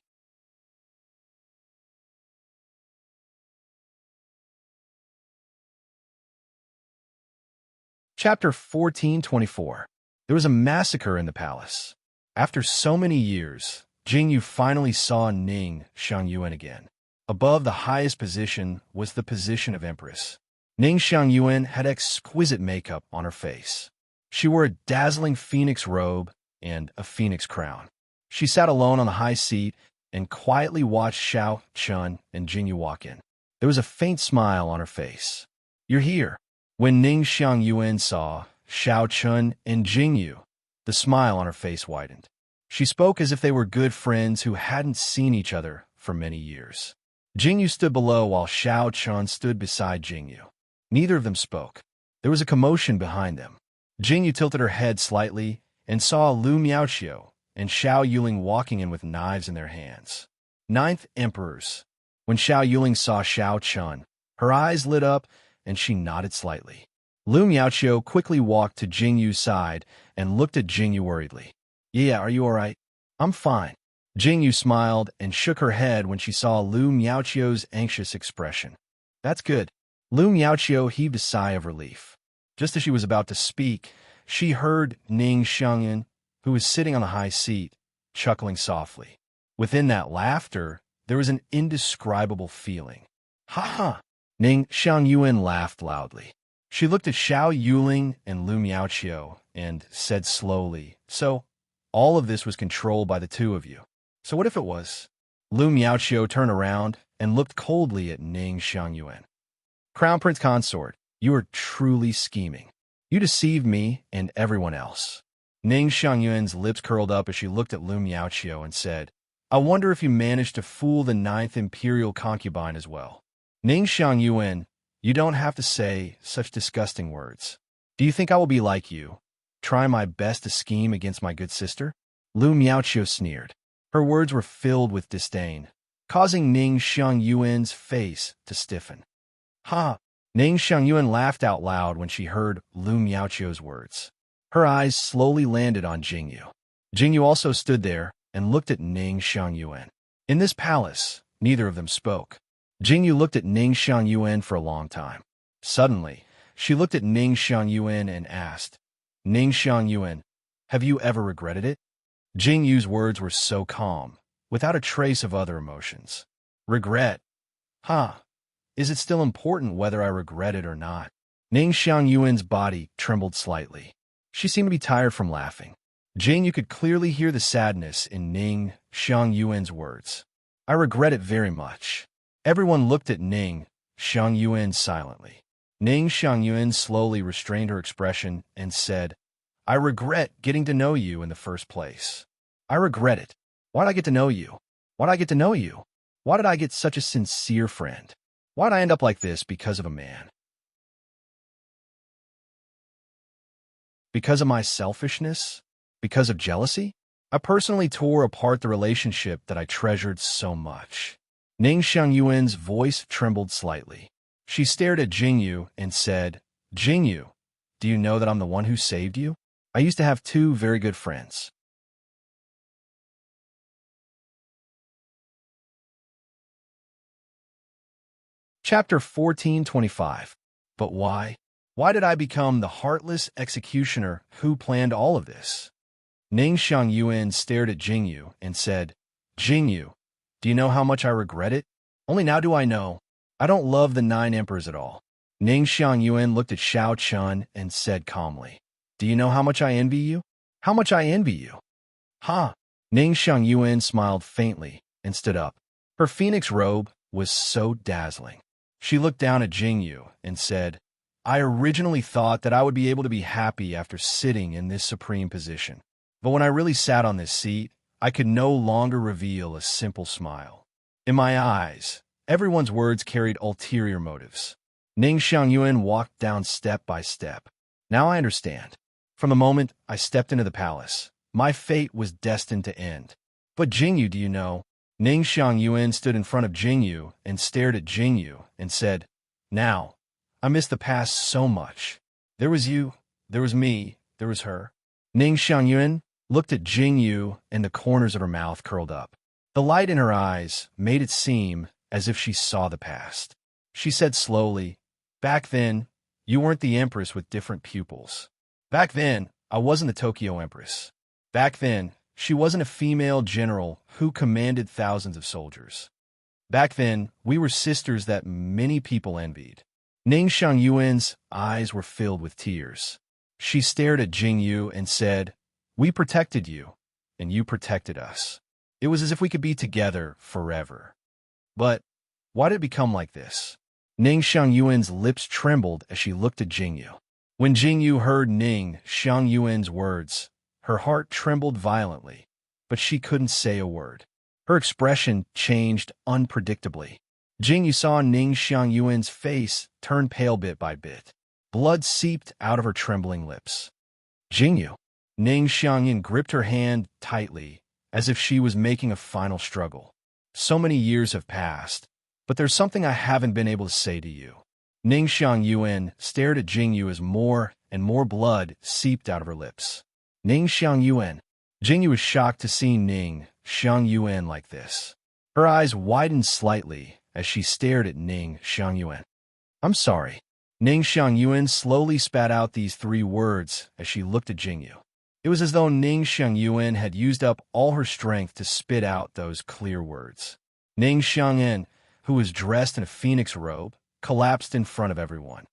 Chapter 1424. There was a massacre in the palace. After so many years, Jingyu finally saw Ning Xiangyuan again. Above the highest position was the position of Empress. Ning Xiangyuan had exquisite makeup on her face. She wore a dazzling phoenix robe and a phoenix crown. She sat alone on the high seat and quietly watched Xiao Chun and Jingyu walk in. There was a faint smile on her face. "You're here." When Ning Xiangyuan saw Xiao Chun and Jingyu, the smile on her face widened. She spoke as if they were good friends who hadn't seen each other for many years. Jingyu stood below while Xiao Chun stood beside Jingyu. Neither of them spoke. There was a commotion behind them. Jingyu tilted her head slightly and saw Lu Miaoqiu and Xiao Yuling walking in with knives in their hands. Ninth Emperors. When Xiao Yuling saw Xiao Chun, her eyes lit up and she nodded slightly. Lu Miaoqiu quickly walked to Jingyu's side and looked at Jingyu worriedly. "Yeah, are you all right?" "I'm fine." Jingyu smiled and shook her head when she saw Lu Miaoqiu's anxious expression. "That's good." Lu Miaoqiu heaved a sigh of relief. Just as she was about to speak, she heard Ning Xiangyuan, who was sitting on the high seat, chuckling softly. Within that laughter, there was an indescribable feeling. "Ha ha!" Ning Xiangyuan laughed loudly. She looked at Xiao Yuling and Lu Miaoqiu and said slowly, "So, all of this was controlled by the two of you." So what if it was? Lu Miaoqiu turned around and looked coldly at Ning Xiangyuan. Crown Prince Consort, you are truly scheming. You deceived me and everyone else. Ning Xiangyuan's lips curled up as she looked at Lu Miaoqiu and said, I wonder if you managed to fool the 9th Imperial concubine as well. Ning Xiangyuan, you don't have to say such disgusting words. Do you think I will be like you, try my best to scheme against my good sister? Lu Miaoqiu sneered. Her words were filled with disdain, causing Ning Xiangyuan's face to stiffen. Ha! Ning Xiangyuan laughed out loud when she heard Lu Miaoqiu's words. Her eyes slowly landed on Jingyu. Jingyu also stood there and looked at Ning Xiangyuan. In this palace, neither of them spoke. Jingyu looked at Ning Xiangyuan for a long time. Suddenly, she looked at Ning Xiangyuan and asked, Ning Xiangyuan, have you ever regretted it? Jingyu's words were so calm, without a trace of other emotions. Regret? Is it still important whether I regret it or not? Ning Xiangyuan's body trembled slightly. She seemed to be tired from laughing. Jingyu could clearly hear the sadness in Ning Xiangyuan's words. I regret it very much. Everyone looked at Ning Xiangyuan silently. Ning Xiangyuan slowly restrained her expression and said, I regret getting to know you in the first place. I regret it. Why did I get to know you? Why did I get to know you? Why did I get such a sincere friend? Why did I end up like this because of a man? Because of my selfishness? Because of jealousy? I personally tore apart the relationship that I treasured so much. Ning Xiangyuan's voice trembled slightly. She stared at Jingyu and said, Jingyu, do you know that I'm the one who saved you? I used to have 2 very good friends. Chapter 1425. But why? Why did I become the heartless executioner who planned all of this? Ning Xiangyuan stared at Jingyu and said, Jingyu, do you know how much I regret it? Only now do I know. I don't love the 9 emperors at all. Ning Xiangyuan looked at Xiao Chun and said calmly, Do you know how much I envy you? How much I envy you? Ning Xiangyuan smiled faintly and stood up. Her phoenix robe was so dazzling. She looked down at Jingyu and said, I originally thought that I would be able to be happy after sitting in this supreme position. But when I really sat on this seat, I could no longer reveal a simple smile. In my eyes, everyone's words carried ulterior motives. Ning Xiangyuan walked down step by step. Now I understand. From the moment I stepped into the palace, my fate was destined to end. But Jingyu, do you know? Ning Xiangyuan stood in front of Jingyu and stared at Jingyu and said, Now, I miss the past so much. There was you, there was me, there was her. Ning Xiangyuan looked at Jingyu and the corners of her mouth curled up. The light in her eyes made it seem as if she saw the past. She said slowly, Back then, you weren't the empress with different pupils. Back then, I wasn't the Tokyo empress. Back then, she wasn't a female general who commanded thousands of soldiers. Back then, we were sisters that many people envied. Ning Xiangyuan's eyes were filled with tears. She stared at Jingyu and said, We protected you, and you protected us. It was as if we could be together forever. But why did it become like this? Ning Xiangyuan's lips trembled as she looked at Jingyu. When Jingyu heard Ning Xiangyuan's words, her heart trembled violently, but she couldn't say a word. Her expression changed unpredictably. Jingyu saw Ning Xiangyuan's face turn pale bit by bit. Blood seeped out of her trembling lips. Jingyu. Ning Xiangyuan gripped her hand tightly, as if she was making a final struggle. So many years have passed, but there's something I haven't been able to say to you. Ning Xiangyuan stared at Jingyu as more and more blood seeped out of her lips. Ning Xiangyuan. Jingyu was shocked to see Ning Xiangyuan like this. Her eyes widened slightly as she stared at Ning Xiangyuan. I'm sorry. Ning Xiangyuan slowly spat out these 3 words as she looked at Jingyu. It was as though Ning Xiangyuan had used up all her strength to spit out those clear words. Ning Xiangyuan, who was dressed in a phoenix robe, collapsed in front of everyone.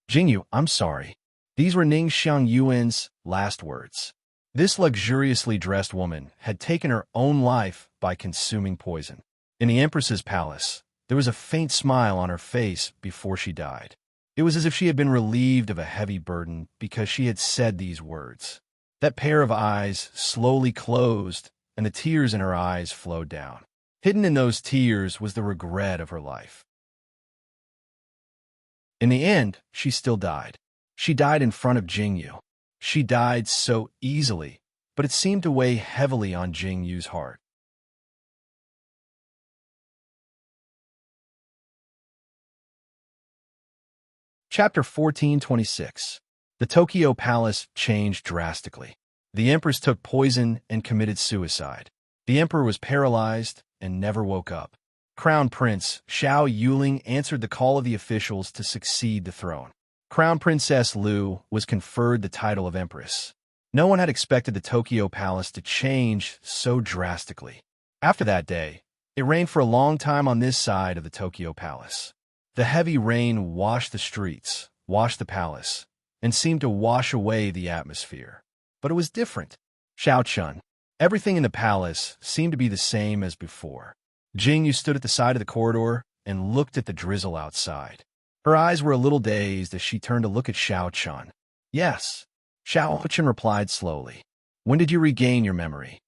Jingyu, I'm sorry. These were Ning Xiangyuan's last words. This luxuriously dressed woman had taken her own life by consuming poison. In the Empress's palace, there was a faint smile on her face before she died. It was as if she had been relieved of a heavy burden because she had said these words. That pair of eyes slowly closed, and the tears in her eyes flowed down. Hidden in those tears was the regret of her life. In the end, she still died. She died in front of Jingyu. She died so easily, but it seemed to weigh heavily on Jingyu's heart. Chapter 1426. The Tokyo Palace changed drastically. The Empress took poison and committed suicide. The Emperor was paralyzed and never woke up. Crown Prince Xiao Yuling answered the call of the officials to succeed the throne. Crown Princess Lu was conferred the title of Empress. No one had expected the Tokyo Palace to change so drastically. After that day, it rained for a long time on this side of the Tokyo Palace. The heavy rain washed the streets, washed the palace, and seemed to wash away the atmosphere. But it was different. Xiao Chun. Everything in the palace seemed to be the same as before. Jingyu stood at the side of the corridor and looked at the drizzle outside. Her eyes were a little dazed as she turned to look at Xiao Chun. Yes, Xiao Chun replied slowly. When did you regain your memory?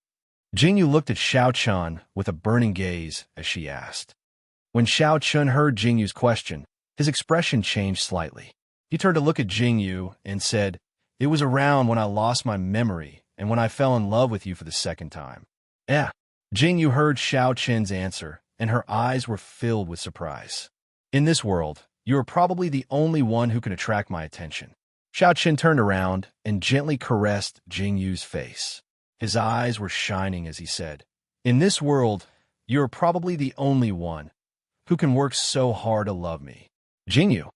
Jingyu looked at Xiao Chun with a burning gaze as she asked. When Xiao Chun heard Jingyu's question, his expression changed slightly. He turned to look at Jingyu and said, It was around when I lost my memory and when I fell in love with you for the second time. Jingyu heard Xiao Chun's answer, and her eyes were filled with surprise. In this world, you are probably the only one who can attract my attention. Xiao Chun turned around and gently caressed Jingyu's face. His eyes were shining as he said, In this world, you are probably the only one who can work so hard to love me. Jingyu,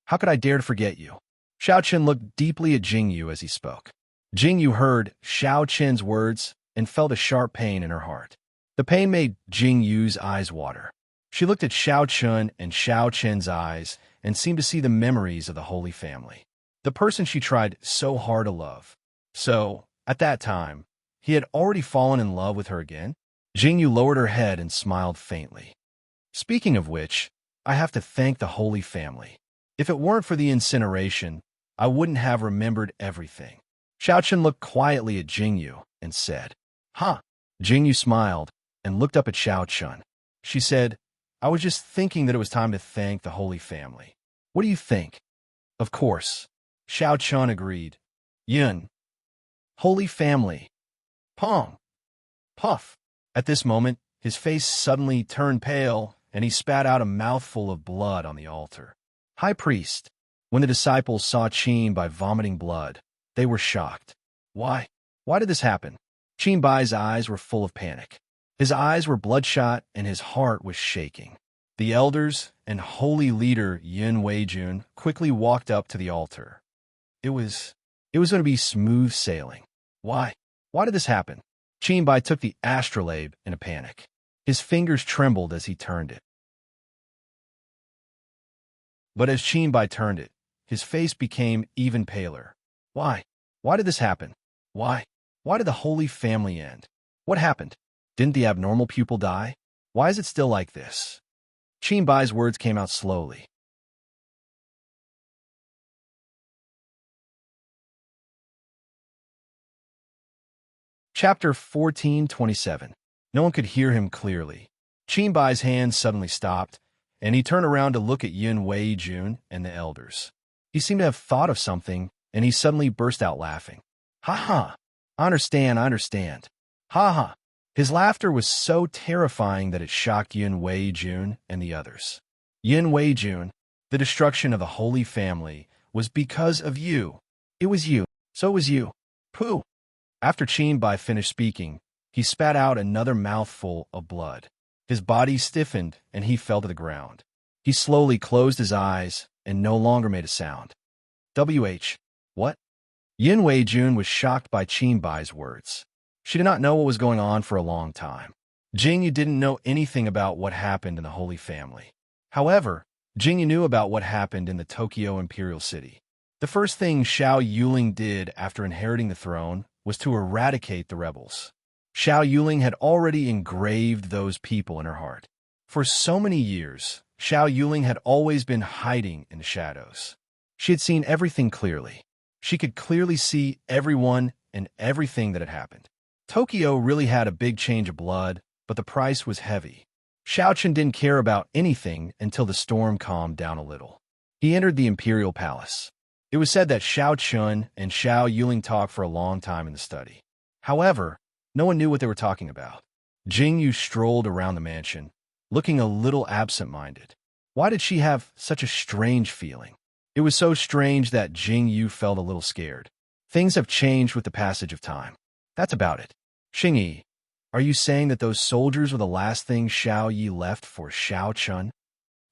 how could I dare to forget you? Xiao Chun looked deeply at Jingyu as he spoke. Jingyu heard Xiao Chun's words and felt a sharp pain in her heart. The pain made Jingyu's eyes water. She looked at Xiao Chun and Xiao Chun's eyes and seemed to see the memories of the Holy Family, the person she tried so hard to love. So, at that time, he had already fallen in love with her again? Jingyu lowered her head and smiled faintly. Speaking of which, I have to thank the Holy Family. If it weren't for the incineration, I wouldn't have remembered everything. Xiao Chun looked quietly at Jingyu and said, Huh? Jingyu smiled and looked up at Xiao Chun. She said, I was just thinking that it was time to thank the Holy Family. What do you think? Of course. Xiao Chun agreed. Yun. Holy Family. Pong. Puff. At this moment, his face suddenly turned pale, and he spat out a mouthful of blood on the altar. High Priest. When the disciples saw Qin Bai vomiting blood, they were shocked. Why? Why did this happen? Qin Bai's eyes were full of panic. His eyes were bloodshot, and his heart was shaking. The elders and holy leader Yin Weijun quickly walked up to the altar. It was going to be smooth sailing. Why? Why did this happen? Qin Bai took the astrolabe in a panic. His fingers trembled as he turned it. But as Qin Bai turned it, his face became even paler. Why? Why did this happen? Why? Why did the Holy Family end? What happened? Didn't the abnormal pupil die? Why is it still like this? Qin Bai's words came out slowly. Chapter 1427. No one could hear him clearly. Qin Bai's hand suddenly stopped, and he turned around to look at Yin Weijun and the elders. He seemed to have thought of something, and he suddenly burst out laughing. Ha ha! I understand. Ha ha! His laughter was so terrifying that it shocked Yin Weijun and the others. Yin Weijun, the destruction of the Holy Family was because of you. It was you. So it was you. Pooh! After Qin Bai finished speaking, he spat out another mouthful of blood. His body stiffened, and he fell to the ground. He slowly closed his eyes and no longer made a sound. What? Yin Weijun was shocked by Qin Bai's words. She did not know what was going on for a long time. Jingyu didn't know anything about what happened in the Holy Family. However, Jingyu knew about what happened in the Tokyo Imperial City. The first thing Xiao Yuling did after inheriting the throne was to eradicate the rebels. Xiao Yuling had already engraved those people in her heart. For so many years, Xiao Yuling had always been hiding in the shadows. She had seen everything clearly. She could clearly see everyone and everything that had happened. Tokyo really had a big change of blood, but the price was heavy. Xiaochen didn't care about anything until the storm calmed down a little. He entered the imperial palace. It was said that Xiao Chun and Xiao Yuling talked for a long time in the study. However, no one knew what they were talking about. Jing Yu strolled around the mansion, looking a little absent-minded. Why did she have such a strange feeling? It was so strange that Jing Yu felt a little scared. Things have changed with the passage of time. That's about it. Xingyi, are you saying that those soldiers were the last thing Xiao Yi left for Xiao Chun?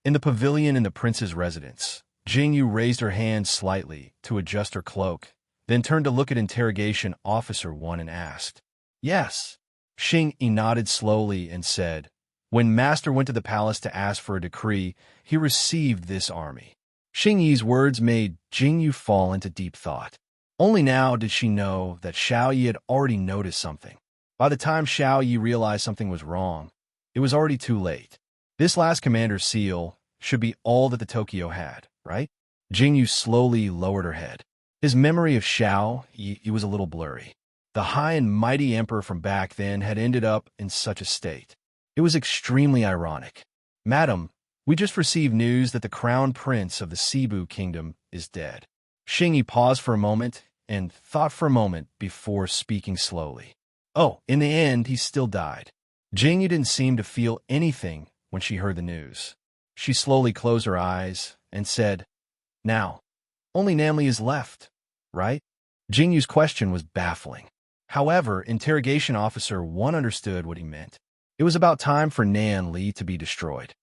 In the pavilion in the prince's residence, Jing Yu raised her hand slightly to adjust her cloak, then turned to look at Interrogation Officer 1 and asked, "Yes." Xing Yi nodded slowly and said, "When Master went to the palace to ask for a decree, he received this army." Xing Yi's words made Jing Yu fall into deep thought. Only now did she know that Xiao Yi had already noticed something. By the time Xiao Yi realized something was wrong, it was already too late. This last commander's seal should be all that the Tokyo had, right? Jing Yu slowly lowered her head. His memory of Xiao Yi was a little blurry. The high and mighty emperor from back then had ended up in such a state. It was extremely ironic. "Madam, we just received news that the crown prince of the Cebu kingdom is dead." Xing Yi paused for a moment and thought for a moment before speaking slowly. "Oh, in the end, he still died." Jing Yi didn't seem to feel anything when she heard the news. She slowly closed her eyes and said, "Now, only Namli is left, right?" Jing Yu's question was baffling. However, Interrogation Officer 1 understood what he meant. It was about time for Nan Li to be destroyed.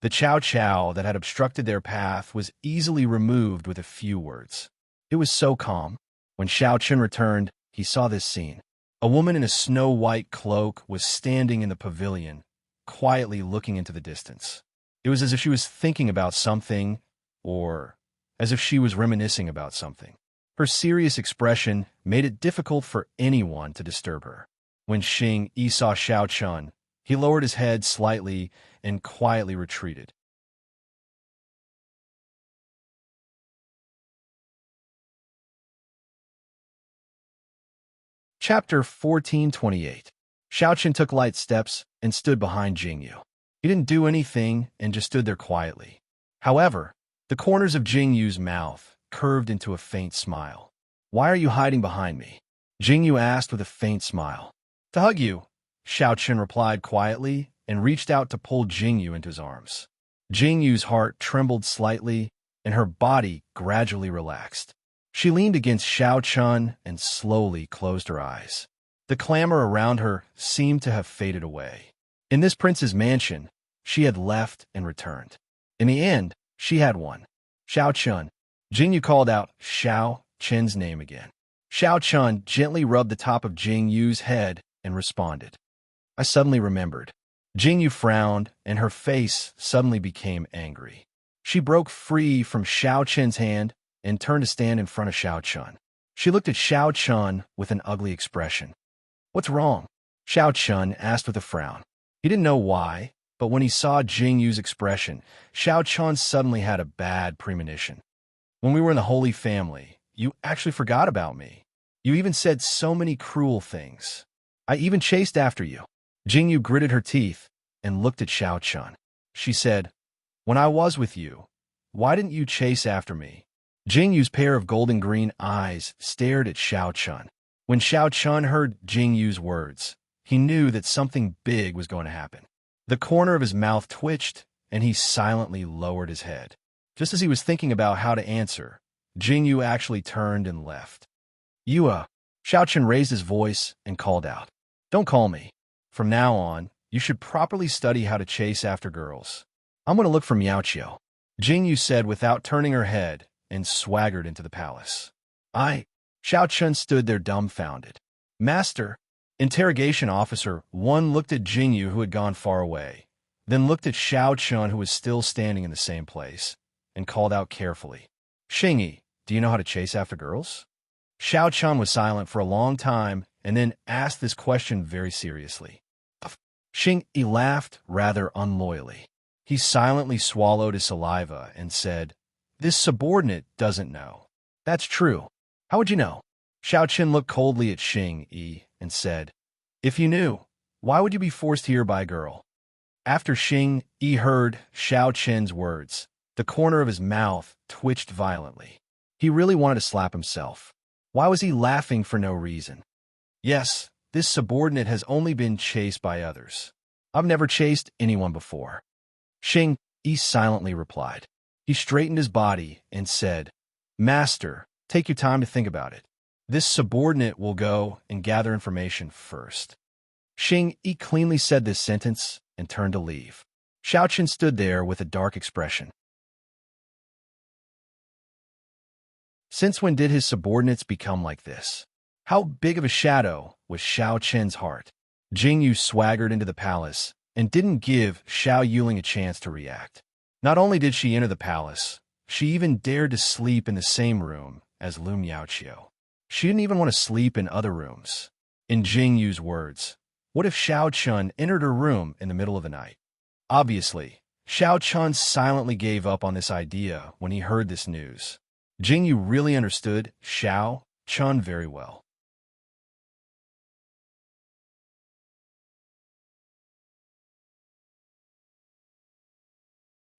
The Chow Chow that had obstructed their path was easily removed with a few words. It was so calm. When Xiao Chun returned, he saw this scene. A woman in a snow-white cloak was standing in the pavilion, quietly looking into the distance. It was as if she was thinking about something, or as if she was reminiscing about something. Her serious expression made it difficult for anyone to disturb her. When Xing Yi saw Xiao Chun, he lowered his head slightly and quietly retreated. Chapter 1428. Xiao Chun took light steps and stood behind Jing Yu. He didn't do anything and just stood there quietly. However, the corners of Jing Yu's mouth curved into a faint smile. "Why are you hiding behind me?" Jing Yu asked with a faint smile. "To hug you," Xiao Chun replied quietly and reached out to pull Jing Yu into his arms. Jing Yu's heart trembled slightly and her body gradually relaxed. She leaned against Xiao Chun and slowly closed her eyes. The clamor around her seemed to have faded away. In this prince's mansion, she had left and returned. In the end, she had won. "Xiao Chun." Jing Yu called out Xiao Chun's name again. Xiao Chun gently rubbed the top of Jing Yu's head and responded. I suddenly remembered. Jing Yu frowned, and her face suddenly became angry. She broke free from Xiao Chun's hand and turned to stand in front of Xiao Chun. She looked at Xiao Chun with an ugly expression. "What's wrong?" Xiao Chun asked with a frown. He didn't know why, but when he saw Jing Yu's expression, Xiao Chun suddenly had a bad premonition. "When we were in the Holy Family, you actually forgot about me. You even said so many cruel things. I even chased after you." Jing Yu gritted her teeth and looked at Xiao Chun. She said, "When I was with you, why didn't you chase after me?" Jing Yu's pair of golden-green eyes stared at Xiao Chun. When Xiao Chun heard Jing Yu's words, he knew that something big was going to happen. The corner of his mouth twitched, and he silently lowered his head. Just as he was thinking about how to answer, Jing Yu actually turned and left. Xiao Chun raised his voice and called out, "Don't call me. From now on, you should properly study how to chase after girls. I'm going to look for Miaoqiu," Jing Yu said without turning her head, and swaggered into the palace. Xiao Chun stood there dumbfounded. "Master," Interrogation Officer 1 looked at Jing Yu, who had gone far away, then looked at Xiao Chun, who was still standing in the same place, and called out carefully, "Xingyi, do you know how to chase after girls? Xiao Chun was silent for a long time and then asked this question very seriously. Xing Yi laughed rather unloyally. He silently swallowed his saliva and said, "This subordinate doesn't know." "That's true. How would you know?" Xiao Qin looked coldly at Xing Yi and said, "If you knew, why would you be forced here by a girl?" After Xing Yi heard Xiao Qin's words, the corner of his mouth twitched violently. He really wanted to slap himself. Why was he laughing for no reason? Yes, this subordinate has only been chased by others. I've never chased anyone before. Xing Yi silently replied. He straightened his body and said, "Master, take your time to think about it. This subordinate will go and gather information first." Xing Yi cleanly said this sentence and turned to leave. Xiao Qin stood there with a dark expression. Since when did his subordinates become like this? How big of a shadow was Xiao Qin's heart? Jing Yu swaggered into the palace and didn't give Xiao Yuling a chance to react. Not only did she enter the palace, she even dared to sleep in the same room as Lu Miaoqiu. She didn't even want to sleep in other rooms. In Jing Yu's words, what if Xiao Chun entered her room in the middle of the night? Obviously, Xiao Chun silently gave up on this idea when he heard this news. Jing Yu really understood Xiao Chun very well.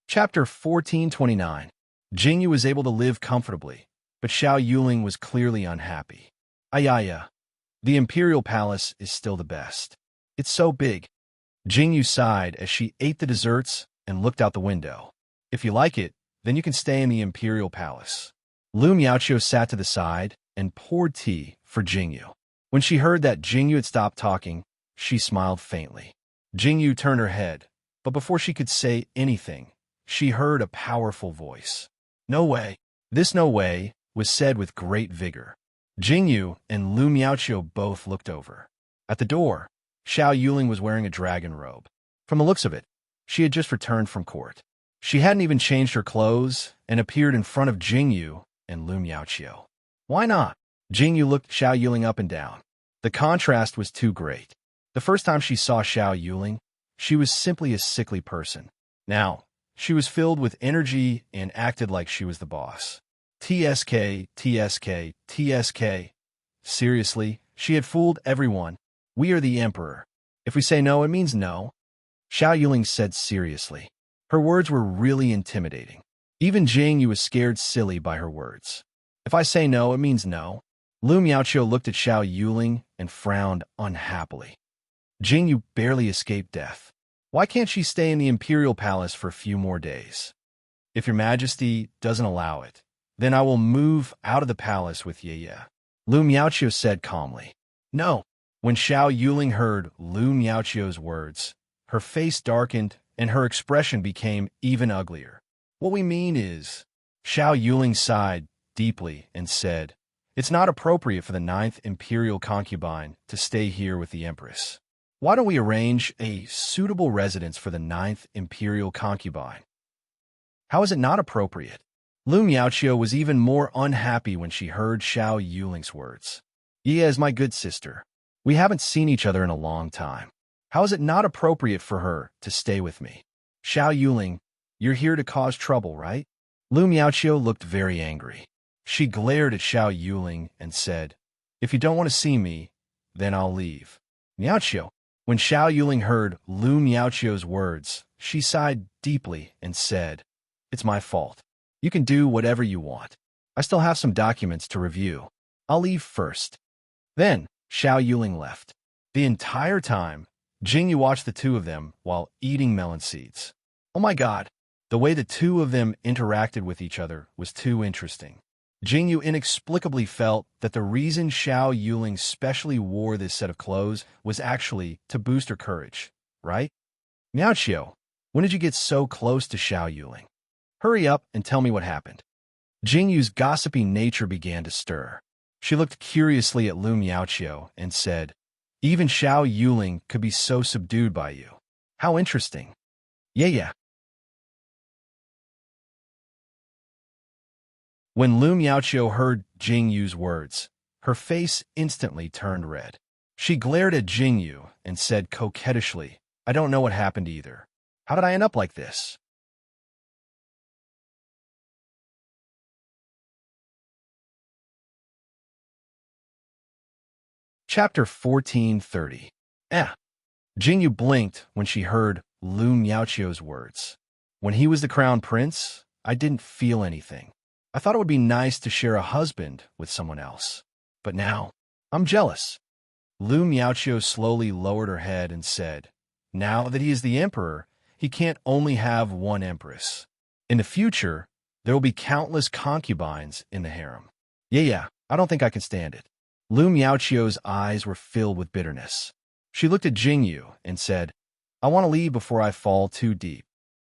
Chapter 1429. Jing Yu was able to live comfortably, but Xiao Yuling was clearly unhappy. Ayaya, the Imperial Palace is still the best. It's so big. Jing Yu sighed as she ate the desserts and looked out the window. If you like it, then you can stay in the Imperial Palace. Lu Miaoqiu sat to the side and poured tea for Jing Yu. When she heard that Jing Yu had stopped talking, she smiled faintly. Jing Yu turned her head, but before she could say anything, she heard a powerful voice. "No way." This "no way" was said with great vigor. Jing Yu and Lu Miaoqiu both looked over. At the door, Xiao Yuling was wearing a dragon robe. From the looks of it, she had just returned from court. She hadn't even changed her clothes and appeared in front of Jing Yu and Lu Miaoqiu. Why not? Jing Yu looked Xiao Yuling up and down. The contrast was too great. The first time she saw Xiao Yuling, she was simply a sickly person. Now, she was filled with energy and acted like she was the boss. TSK, TSK, TSK. Seriously, she had fooled everyone. We are the emperor. If we say no, it means no. Xiao Yuling said seriously. Her words were really intimidating. Even Jing Yu was scared silly by her words. If I say no, it means no. Lu Miaoqiu looked at Xiao Yuling and frowned unhappily. Jing Yu barely escaped death. Why can't she stay in the Imperial Palace for a few more days? If your Majesty doesn't allow it, then I will move out of the palace with Ye. Lu Miaoqiu said calmly. No. When Xiao Yuling heard Lu Miaoqiu's words, her face darkened and her expression became even uglier. What we mean is, Xiao Yuling sighed deeply and said, it's not appropriate for the 9th Imperial concubine to stay here with the Empress. Why don't we arrange a suitable residence for the 9th Imperial concubine? How is it not appropriate? Lu Miaoqiu was even more unhappy when she heard Xiao Yuling's words. Ye is my good sister. We haven't seen each other in a long time. How is it not appropriate for her to stay with me? Xiao Yuling, you're here to cause trouble, right? Lu Miaoqiu looked very angry. She glared at Xiao Yuling and said, if you don't want to see me, then I'll leave. Miaoqiu. When Xiao Yuling heard Lu Miaoqiu's words, she sighed deeply and said, it's my fault. You can do whatever you want. I still have some documents to review. I'll leave first. Then, Xiao Yuling left. The entire time, Jing Yu watched the two of them while eating melon seeds. Oh my god, the way the two of them interacted with each other was too interesting. Jing Yu inexplicably felt that the reason Xiao Yuling specially wore this set of clothes was actually to boost her courage, right? Miaoqiu, when did you get so close to Xiao Yuling? Hurry up and tell me what happened. Jing Yu's gossipy nature began to stir. She looked curiously at Lu Miaoqiu and said, even Xiao Yuling could be so subdued by you. How interesting. Yeah. When Lu Miaoqiu heard Jing Yu's words, her face instantly turned red. She glared at Jing Yu and said coquettishly, "I don't know what happened either. How did I end up like this?" Chapter 1430. Eh. Jing Yu blinked when she heard Lu Miaoqiu's words. When he was the crown prince, I didn't feel anything. I thought it would be nice to share a husband with someone else. But now, I'm jealous. Lu Miaoqiu slowly lowered her head and said, "Now that he is the emperor, he can't only have one empress. In the future, there will be countless concubines in the harem. Yeah, I don't think I can stand it." Lu Miaoqiu's eyes were filled with bitterness. She looked at Jing Yu and said, "I want to leave before I fall too deep."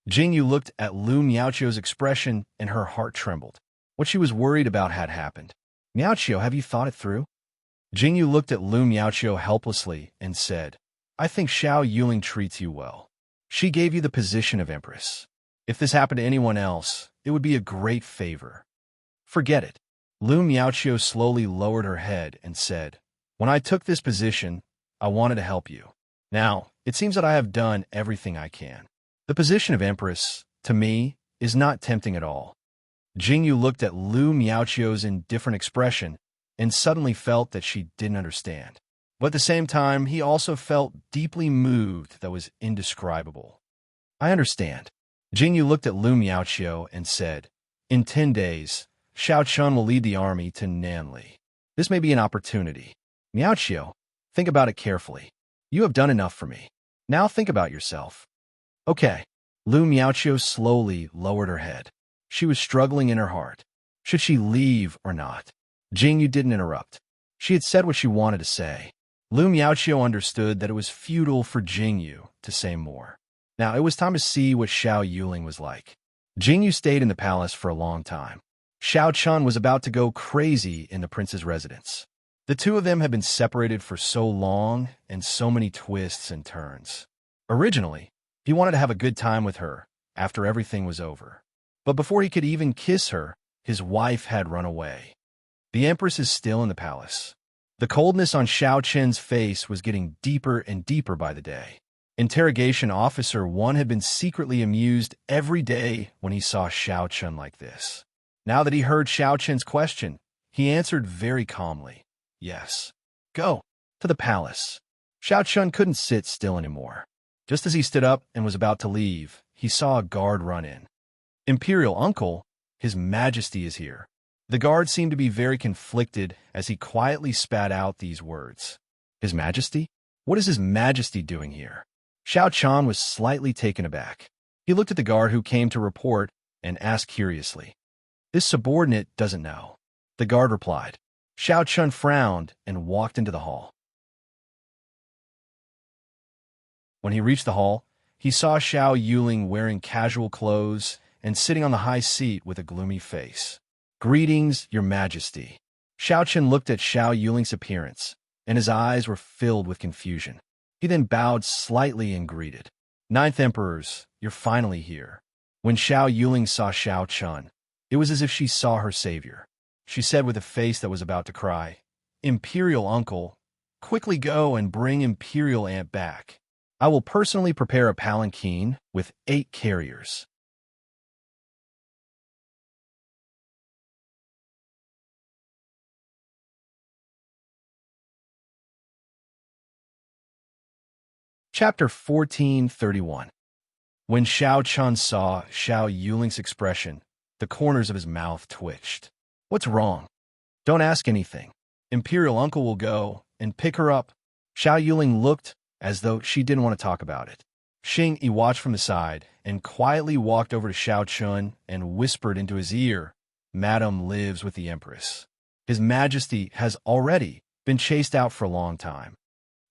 Jing Yu looked at Lu Miaoqiu's expression and her heart trembled. What she was worried about had happened. "Miaoqiu, have you thought it through?" Jing Yu looked at Lu Miaoqiu helplessly and said, "I think Xiao Yuling treats you well. She gave you the position of empress. If this happened to anyone else, it would be a great favor. Forget it." Lu Miaoqiu slowly lowered her head and said, "When I took this position, I wanted to help you. Now, it seems that I have done everything I can. The position of empress, to me, is not tempting at all." Jing Yu looked at Lu Miaoqiu's indifferent expression and suddenly felt that she didn't understand. But at the same time, he also felt deeply moved that was indescribable. "I understand." Jing Yu looked at Lu Miaoqiu and said, "In 10 days, Xiao Chun will lead the army to Nanli. This may be an opportunity. Miaoqiu, think about it carefully. You have done enough for me. Now think about yourself." "Okay." Lu Miaoqiu slowly lowered her head. She was struggling in her heart. Should she leave or not? Jing Yu didn't interrupt. She had said what she wanted to say. Lu Miaoqiu understood that it was futile for Jing Yu to say more. Now it was time to see what Xiao Yuling was like. Jing Yu stayed in the palace for a long time. Xiao Chun was about to go crazy in the prince's residence. The two of them had been separated for so long and so many twists and turns. Originally, he wanted to have a good time with her after everything was over. But before he could even kiss her, his wife had run away. The empress is still in the palace. The coldness on Xiao Chen's face was getting deeper and deeper by the day. Interrogation Officer 1 had been secretly amused every day when he saw Xiao Chen like this. Now that he heard Xiao Chen's question, he answered very calmly, "Yes. Go to the palace." Xiao Chen couldn't sit still anymore. Just as he stood up and was about to leave, he saw a guard run in. "Imperial Uncle, His Majesty is here." The guard seemed to be very conflicted as he quietly spat out these words. "His Majesty? What is His Majesty doing here?" Xiao Chan was slightly taken aback. He looked at the guard who came to report and asked curiously, "This subordinate doesn't know." The guard replied. Xiao Chun frowned and walked into the hall. When he reached the hall, he saw Xiao Yuling wearing casual clothes and sitting on the high seat with a gloomy face. "Greetings, Your Majesty." Xiao Chen looked at Xiao Yuling's appearance, and his eyes were filled with confusion. He then bowed slightly and greeted. "Ninth Emperors, you're finally here." When Xiao Yuling saw Xiao Chun, it was as if she saw her savior. She said with a face that was about to cry, "Imperial Uncle, quickly go and bring Imperial Aunt back. I will personally prepare a palanquin with 8 carriers." Chapter 1431. When Xiao Chun saw Xiao Yuling's expression, the corners of his mouth twitched. "What's wrong? Don't ask anything. Imperial Uncle will go and pick her up." Xiao Yuling looked as though she didn't want to talk about it. Xing Yi watched from the side and quietly walked over to Xiao Chun and whispered into his ear, "Madam lives with the Empress. His Majesty has already been chased out for a long time."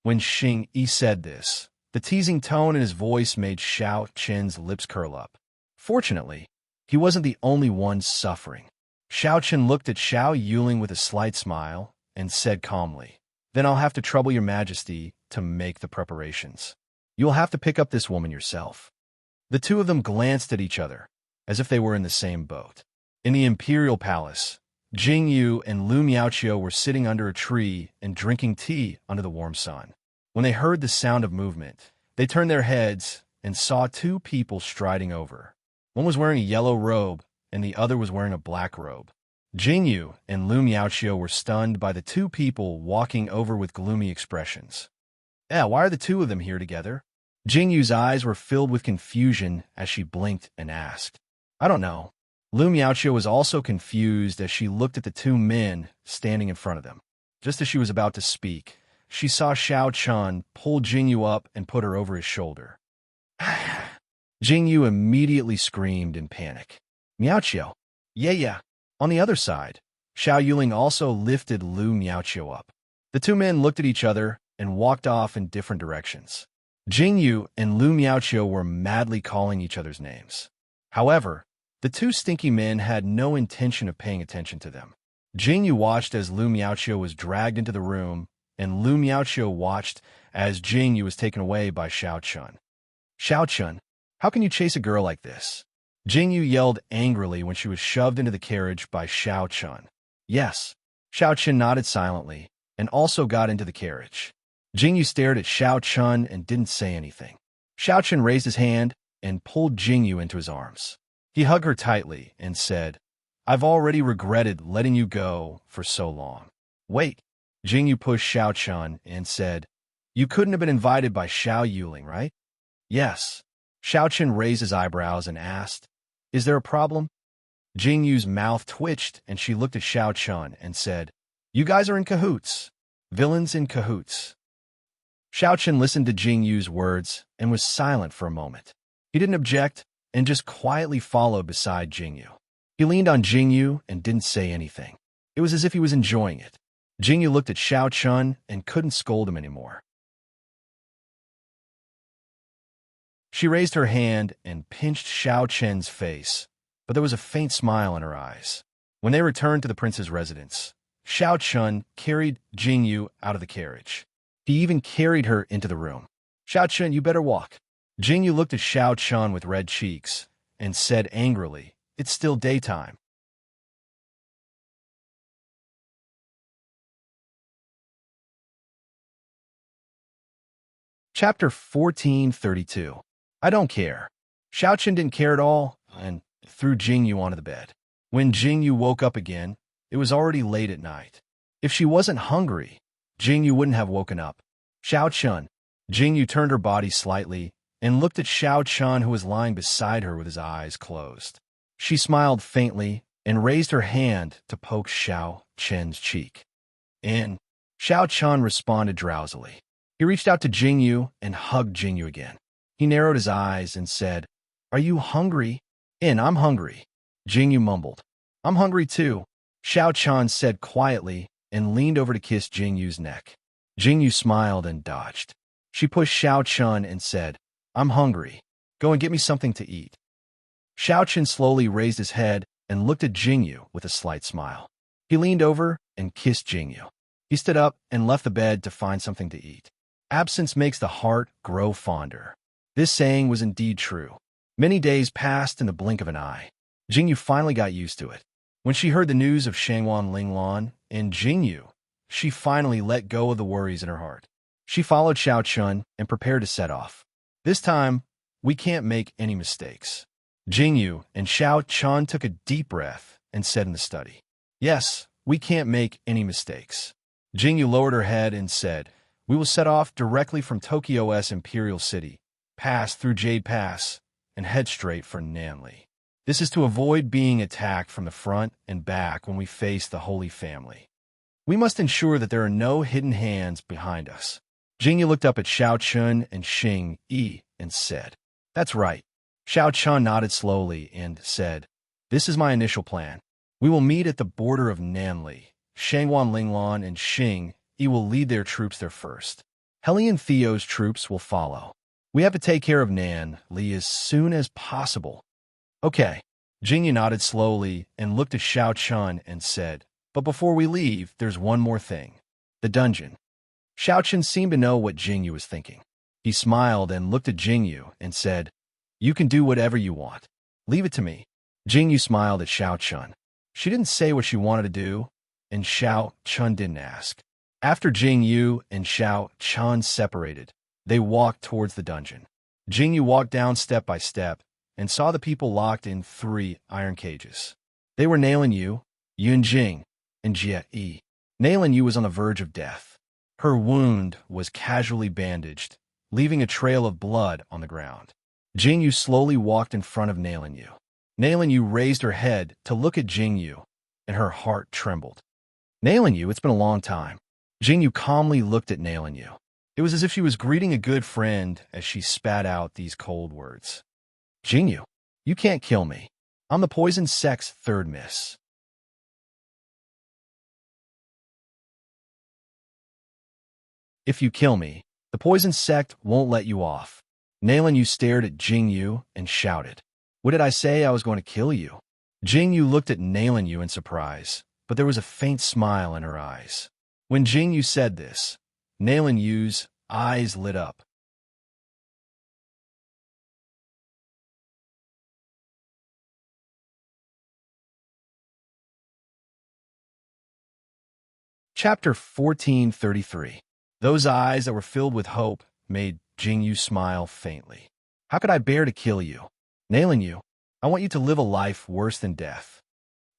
When Xing Yi said this, the teasing tone in his voice made Xiao Chen's lips curl up. Fortunately, he wasn't the only one suffering. Xiao Chen looked at Xiao Yuling with a slight smile and said calmly, "Then I'll have to trouble Your Majesty to make the preparations. You'll have to pick up this woman yourself." The two of them glanced at each other, as if they were in the same boat. In the Imperial Palace, Jingyu and Lu Miaoqiu were sitting under a tree and drinking tea under the warm sun. When they heard the sound of movement, they turned their heads and saw two people striding over. One was wearing a yellow robe, and the other was wearing a black robe. Jingyu and Lu Miaoqiu were stunned by the two people walking over with gloomy expressions. Why are the two of them here together? Jingyu's eyes were filled with confusion as she blinked and asked. I don't know. Lu Miaoqiu was also confused as she looked at the two men standing in front of them. Just as she was about to speak, she saw Xiao Chun pull Jingyu up and put her over his shoulder. Jingyu immediately screamed in panic. Miaoqiu. Yeah. On the other side, Xiao Yuling also lifted Lu Miaoqiu up. The two men looked at each other and walked off in different directions. Jingyu and Lu Miaoqiu were madly calling each other's names. However, the two stinky men had no intention of paying attention to them. Jingyu watched as Lu Miaoqiu was dragged into the room, and Lu Miaoqiu watched as Jingyu was taken away by Xiao Chun. Xiao Chun, how can you chase a girl like this? Jingyu yelled angrily when she was shoved into the carriage by Xiao Chun. Yes. Xiao Chun nodded silently and also got into the carriage. Jingyu stared at Xiao Chun and didn't say anything. Xiao Chun raised his hand and pulled Jingyu into his arms. He hugged her tightly and said, I've already regretted letting you go for so long. Wait. Jingyu pushed Xiao Chun and said, You couldn't have been invited by Xiao Yuling, right? Yes. Xiao Chun raised his eyebrows and asked, Is there a problem? Jingyu's mouth twitched and she looked at Xiao Chun and said, You guys are in cahoots. Villains in cahoots. Xiao Chun listened to Jingyu's words and was silent for a moment. He didn't object and just quietly followed beside Jingyu. He leaned on Jingyu and didn't say anything. It was as if he was enjoying it. Jingyu looked at Xiao Chun and couldn't scold him anymore. She raised her hand and pinched Xiao Chun's face, but there was a faint smile in her eyes. When they returned to the prince's residence, Xiao Chun carried Jingyu out of the carriage. He even carried her into the room. Xiao Chun, you better walk. Jingyu looked at Xiao Chun with red cheeks and said angrily, It's still daytime. Chapter 1432. I don't care. Xiao Chun didn't care at all and threw Jingyu onto the bed. When Jingyu woke up again, it was already late at night. If she wasn't hungry, Jingyu wouldn't have woken up. Xiao Chun. Jingyu turned her body slightly and looked at Xiao Chun, who was lying beside her with his eyes closed. She smiled faintly and raised her hand to poke Xiao Chun's cheek. And Xiao Chun responded drowsily. He reached out to Jingyu and hugged Jingyu again. He narrowed his eyes and said, Are you hungry? I'm hungry. Jingyu mumbled. I'm hungry too. Xiao Chun said quietly and leaned over to kiss Jingyu's neck. Jingyu smiled and dodged. She pushed Xiao Chun and said, I'm hungry. Go and get me something to eat. Xiao Chun slowly raised his head and looked at Jingyu with a slight smile. He leaned over and kissed Jingyu. He stood up and left the bed to find something to eat. Absence makes the heart grow fonder. This saying was indeed true. Many days passed in the blink of an eye. Jingyu finally got used to it. When she heard the news of Shangwan Linglan and Jingyu, she finally let go of the worries in her heart. She followed Xiao Chun and prepared to set off. This time, we can't make any mistakes. Jingyu and Xiao Chun took a deep breath and said in the study, Yes, we can't make any mistakes. Jingyu lowered her head and said, We will set off directly from Tokyo's Imperial City, pass through Jade Pass, and head straight for Nanli. This is to avoid being attacked from the front and back when we face the Holy Family. We must ensure that there are no hidden hands behind us. Jingyu looked up at Xiao Chun and Xing Yi and said, That's right. Xiao Chun nodded slowly and said, This is my initial plan. We will meet at the border of Nanli. Shangwan Linglan and Xing Yi will lead their troops there first. Hellion Theo's troops will follow. We have to take care of Nanli as soon as possible. Okay. Jingyu nodded slowly and looked at Xiao Chun and said, But before we leave, there's one more thing. The dungeon. Xiao Chun seemed to know what Jingyu was thinking. He smiled and looked at Jingyu and said, You can do whatever you want. Leave it to me. Jingyu smiled at Xiao Chun. She didn't say what she wanted to do, and Xiao Chun didn't ask. After Jingyu and Xiao Chun separated, they walked towards the dungeon. Jingyu walked down step by step and saw the people locked in 3 iron cages. They were Nailing Yu, Yunjing, and Jie Yi. Nailing Yu was on the verge of death. Her wound was casually bandaged, leaving a trail of blood on the ground. Jingyu slowly walked in front of Nailing Yu. Nailing Yu raised her head to look at Jingyu, and her heart trembled. Nailing Yu, it's been a long time. Jingyu calmly looked at Nailing Yu. It was as if she was greeting a good friend as she spat out these cold words. Jingyu, you can't kill me. I'm the poison sect's 3rd miss. If you kill me, the poison sect won't let you off. Nailing Yu stared at Jingyu and shouted. What did I say? I was going to kill you? Jingyu looked at Nailing Yu in surprise, but there was a faint smile in her eyes. When Jingyu said this, Nailing Yu's eyes lit up. Chapter 1433. Those eyes that were filled with hope made Jingyu smile faintly. How could I bear to kill you? Nailing Yu, I want you to live a life worse than death.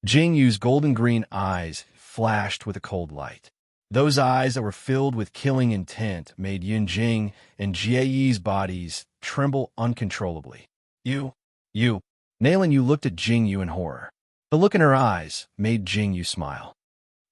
Jingyu's golden-green eyes flashed with a cold light. Those eyes that were filled with killing intent made Yunjing and Jie Yi's bodies tremble uncontrollably. You. Nailing Yu looked at Jingyu in horror. The look in her eyes made Jingyu smile.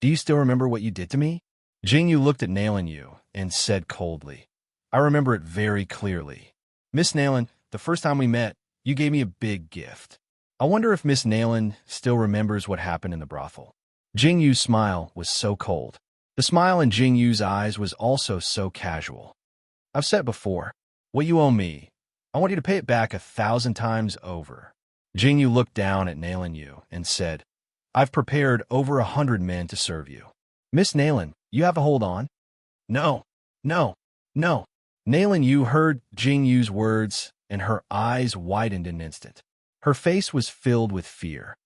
Do you still remember what you did to me? Jingyu looked at Nailing Yu and said coldly, I remember it very clearly. Miss Nailing, the first time we met, you gave me a big gift. I wonder if Miss Nailing still remembers what happened in the brothel. Jingyu's smile was so cold. The smile in Jingyu's eyes was also so casual. I've said before, what you owe me, I want you to pay it back 1,000 times over. Jingyu looked down at Nailing Yu and said, I've prepared over 100 men to serve you. Miss Nailing, you have a hold on? No. Nailing Yu heard Jingyu's words, and her eyes widened in an instant. Her face was filled with fear.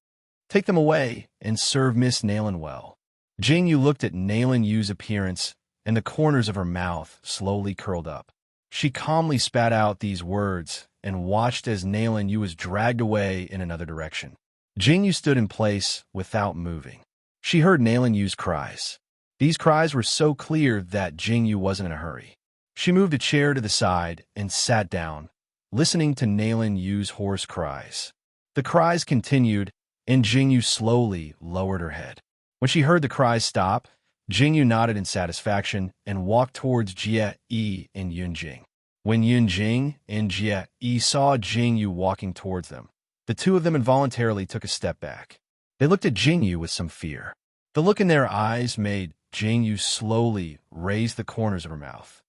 Take them away and serve Miss Nailing well. Jingyu looked at Nailing Yu's appearance, and the corners of her mouth slowly curled up. She calmly spat out these words and watched as Nailing Yu was dragged away in another direction. Jingyu stood in place without moving. She heard Nailing Yu's cries. These cries were so clear that Jingyu wasn't in a hurry. She moved a chair to the side and sat down, listening to Nailing Yu's hoarse cries. The cries continued, and Jingyu slowly lowered her head. When she heard the cries stop, Jingyu nodded in satisfaction and walked towards Jie Yi and Yunjing. When Yunjing and Jie Yi saw Jingyu walking towards them, the two of them involuntarily took a step back. They looked at Jingyu with some fear. The look in their eyes made Jingyu slowly raise the corners of her mouth.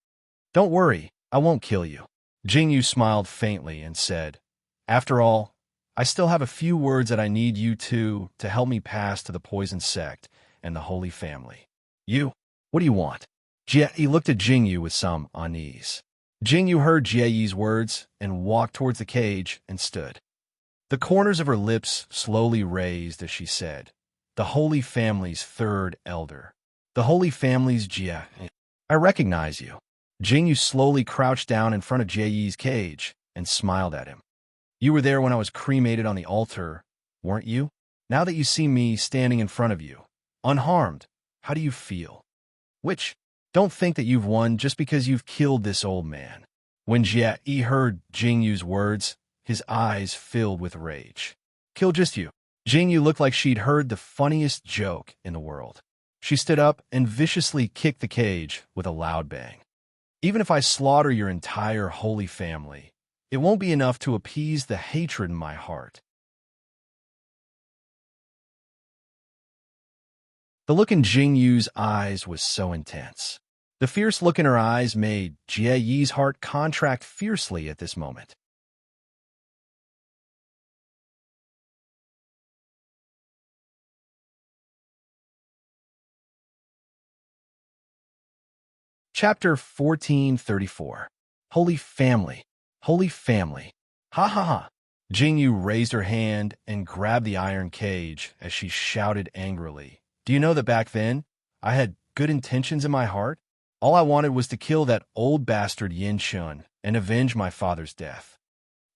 Don't worry, I won't kill you. Jingyu smiled faintly and said, After all, I still have a few words that I need you to help me pass to the poison sect and the Holy Family. You, what do you want? Jie Yi looked at Jingyu with some unease. Jingyu heard Jie Yi's words and walked towards the cage and stood. The corners of her lips slowly raised as she said, The Holy Family's 3rd elder. The Holy Family's Jie. I recognize you. Jingyu slowly crouched down in front of Jie Yi's cage and smiled at him. You were there when I was cremated on the altar, weren't you? Now that you see me standing in front of you, unharmed, how do you feel? Don't think that you've won just because you've killed this old man. When Jie Yi heard Jingyu's words, his eyes filled with rage. Kill just you. Jingyu looked like she'd heard the funniest joke in the world. She stood up and viciously kicked the cage with a loud bang. Even if I slaughter your entire holy family, it won't be enough to appease the hatred in my heart. The look in Jingyu's eyes was so intense. The fierce look in her eyes made Jie Yi's heart contract fiercely at this moment. Chapter 1434. Holy Family. Holy Family. Ha ha ha. Jingyu raised her hand and grabbed the iron cage as she shouted angrily. Do you know that back then, I had good intentions in my heart? All I wanted was to kill that old bastard Yin Shun and avenge my father's death.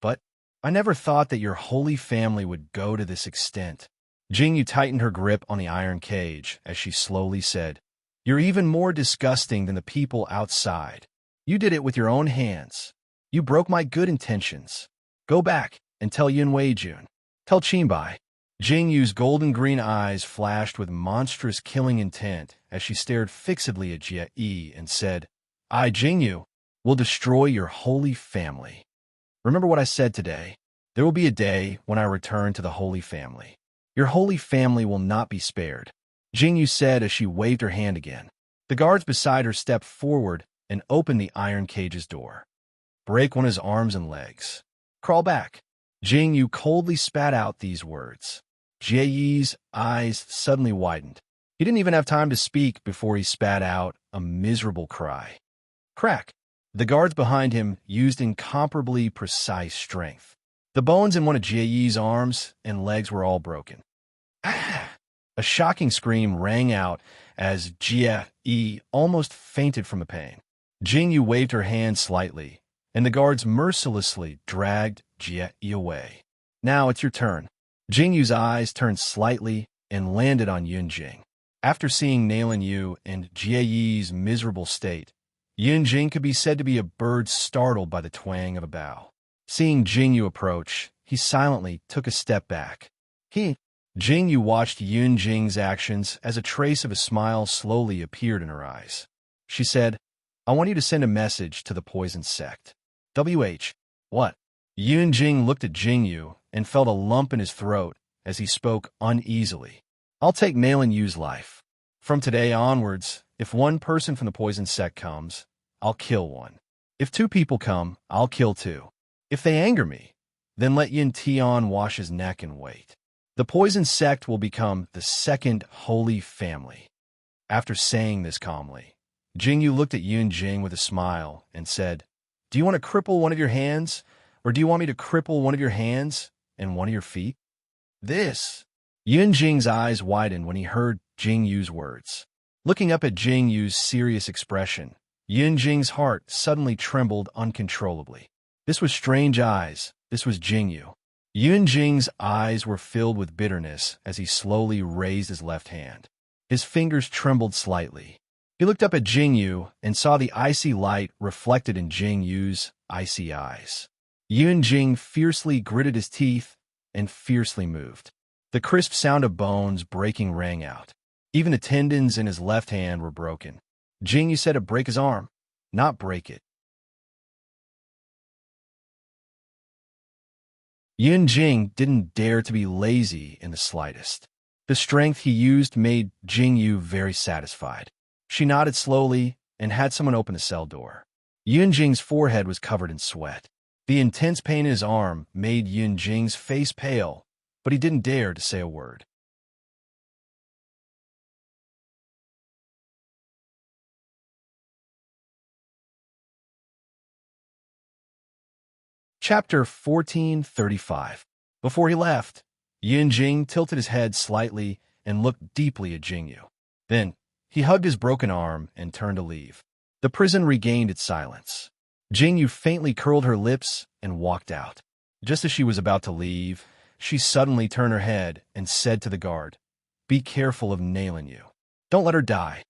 But I never thought that your holy family would go to this extent. Jingyu tightened her grip on the iron cage as she slowly said, You're even more disgusting than the people outside. You did it with your own hands. You broke my good intentions. Go back and tell Yin Wei-jun. Tell Qinbai. Jingyu's golden-green eyes flashed with monstrous killing intent as she stared fixedly at Jie Yi and said, I, Jingyu, will destroy your holy family. Remember what I said today. There will be a day when I return to the holy family. Your holy family will not be spared, Jingyu said as she waved her hand again. The guards beside her stepped forward and opened the iron cage's door. Break one of his arms and legs. Crawl back. Jingyu coldly spat out these words. Jie Yi's eyes suddenly widened. He didn't even have time to speak before he spat out a miserable cry. Crack! The guards behind him used incomparably precise strength. The bones in one of Jie Yi's arms and legs were all broken. Ah! A shocking scream rang out as Jie Yi almost fainted from the pain. Jingyu waved her hand slightly, and the guards mercilessly dragged Jie Yi away. Now it's your turn. Jingyu's eyes turned slightly and landed on Yunjing. After seeing Nailin Yu and Jie Yi's miserable state, Yunjing could be said to be a bird startled by the twang of a bow. Seeing Jingyu approach, he silently took a step back. Jingyu watched Yunjing's actions as a trace of a smile slowly appeared in her eyes. She said, I want you to send a message to the poison sect. What? Yunjing looked at Jingyu and felt a lump in his throat as he spoke uneasily. I'll take Nailin Yu's life. From today onwards, if one person from the poison sect comes, I'll kill one. If two people come, I'll kill two. If they anger me, then let Yin Tian wash his neck and wait. The poison sect will become the second holy family. After saying this calmly, Jingyu looked at Yunjing with a smile and said, Do you want to cripple one of your hands, or do you want me to cripple one of your hands and one of your feet? Yunjing's eyes widened when he heard Jingyu's words. Looking up at Jingyu's serious expression, Yunjing's heart suddenly trembled uncontrollably. This was strange eyes. This was Jingyu. Yunjing's eyes were filled with bitterness as he slowly raised his left hand. His fingers trembled slightly. He looked up at Jingyu and saw the icy light reflected in Jingyu's icy eyes. Yunjing fiercely gritted his teeth and fiercely moved. The crisp sound of bones breaking rang out. Even the tendons in his left hand were broken. Jingyu said to break his arm, not break it. Yunjing didn't dare to be lazy in the slightest. The strength he used made Jingyu very satisfied. She nodded slowly and had someone open the cell door. Yunjing's forehead was covered in sweat. The intense pain in his arm made Yunjing's face pale, but he didn't dare to say a word. Chapter 1435. Before he left, Yunjing tilted his head slightly and looked deeply at Jingyu. Then, he hugged his broken arm and turned to leave. The prison regained its silence. Jingyu faintly curled her lips and walked out. Just as she was about to leave, she suddenly turned her head and said to the guard, Be careful of Nailin Yu. Don't let her die.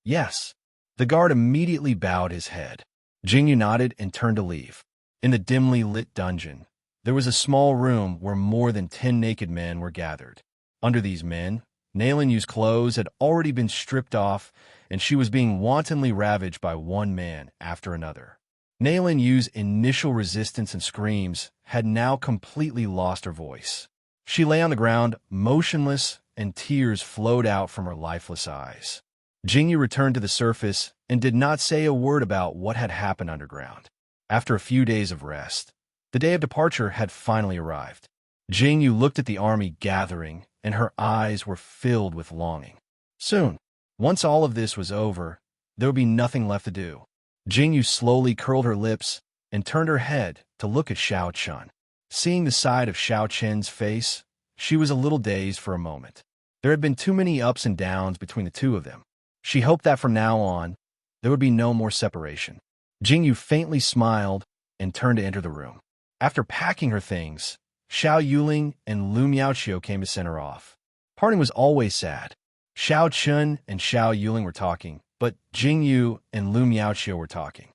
Yes. The guard immediately bowed his head. Jingyu nodded and turned to leave. In the dimly lit dungeon, there was a small room where more than 10 naked men were gathered. Under these men, Nailin Yu's clothes had already been stripped off, and she was being wantonly ravaged by one man after another. Nailin Yu's initial resistance and screams had now completely lost her voice. She lay on the ground, motionless, and tears flowed out from her lifeless eyes. Jingyu returned to the surface and did not say a word about what had happened underground. After a few days of rest, the day of departure had finally arrived. Jingyu looked at the army gathering, and her eyes were filled with longing. Soon, once all of this was over, there would be nothing left to do. Jingyu slowly curled her lips and turned her head to look at Xiao Chun. Seeing the side of Xiao Chen's face, she was a little dazed for a moment. There had been too many ups and downs between the two of them. She hoped that from now on, there would be no more separation. Jingyu faintly smiled and turned to enter the room. After packing her things, Xiao Yuling and Lu Miaoqiu came to send her off. Parting was always sad. Xiao Chun and Xiao Yuling were talking, but Jingyu and Lu Miaoqiu were talking.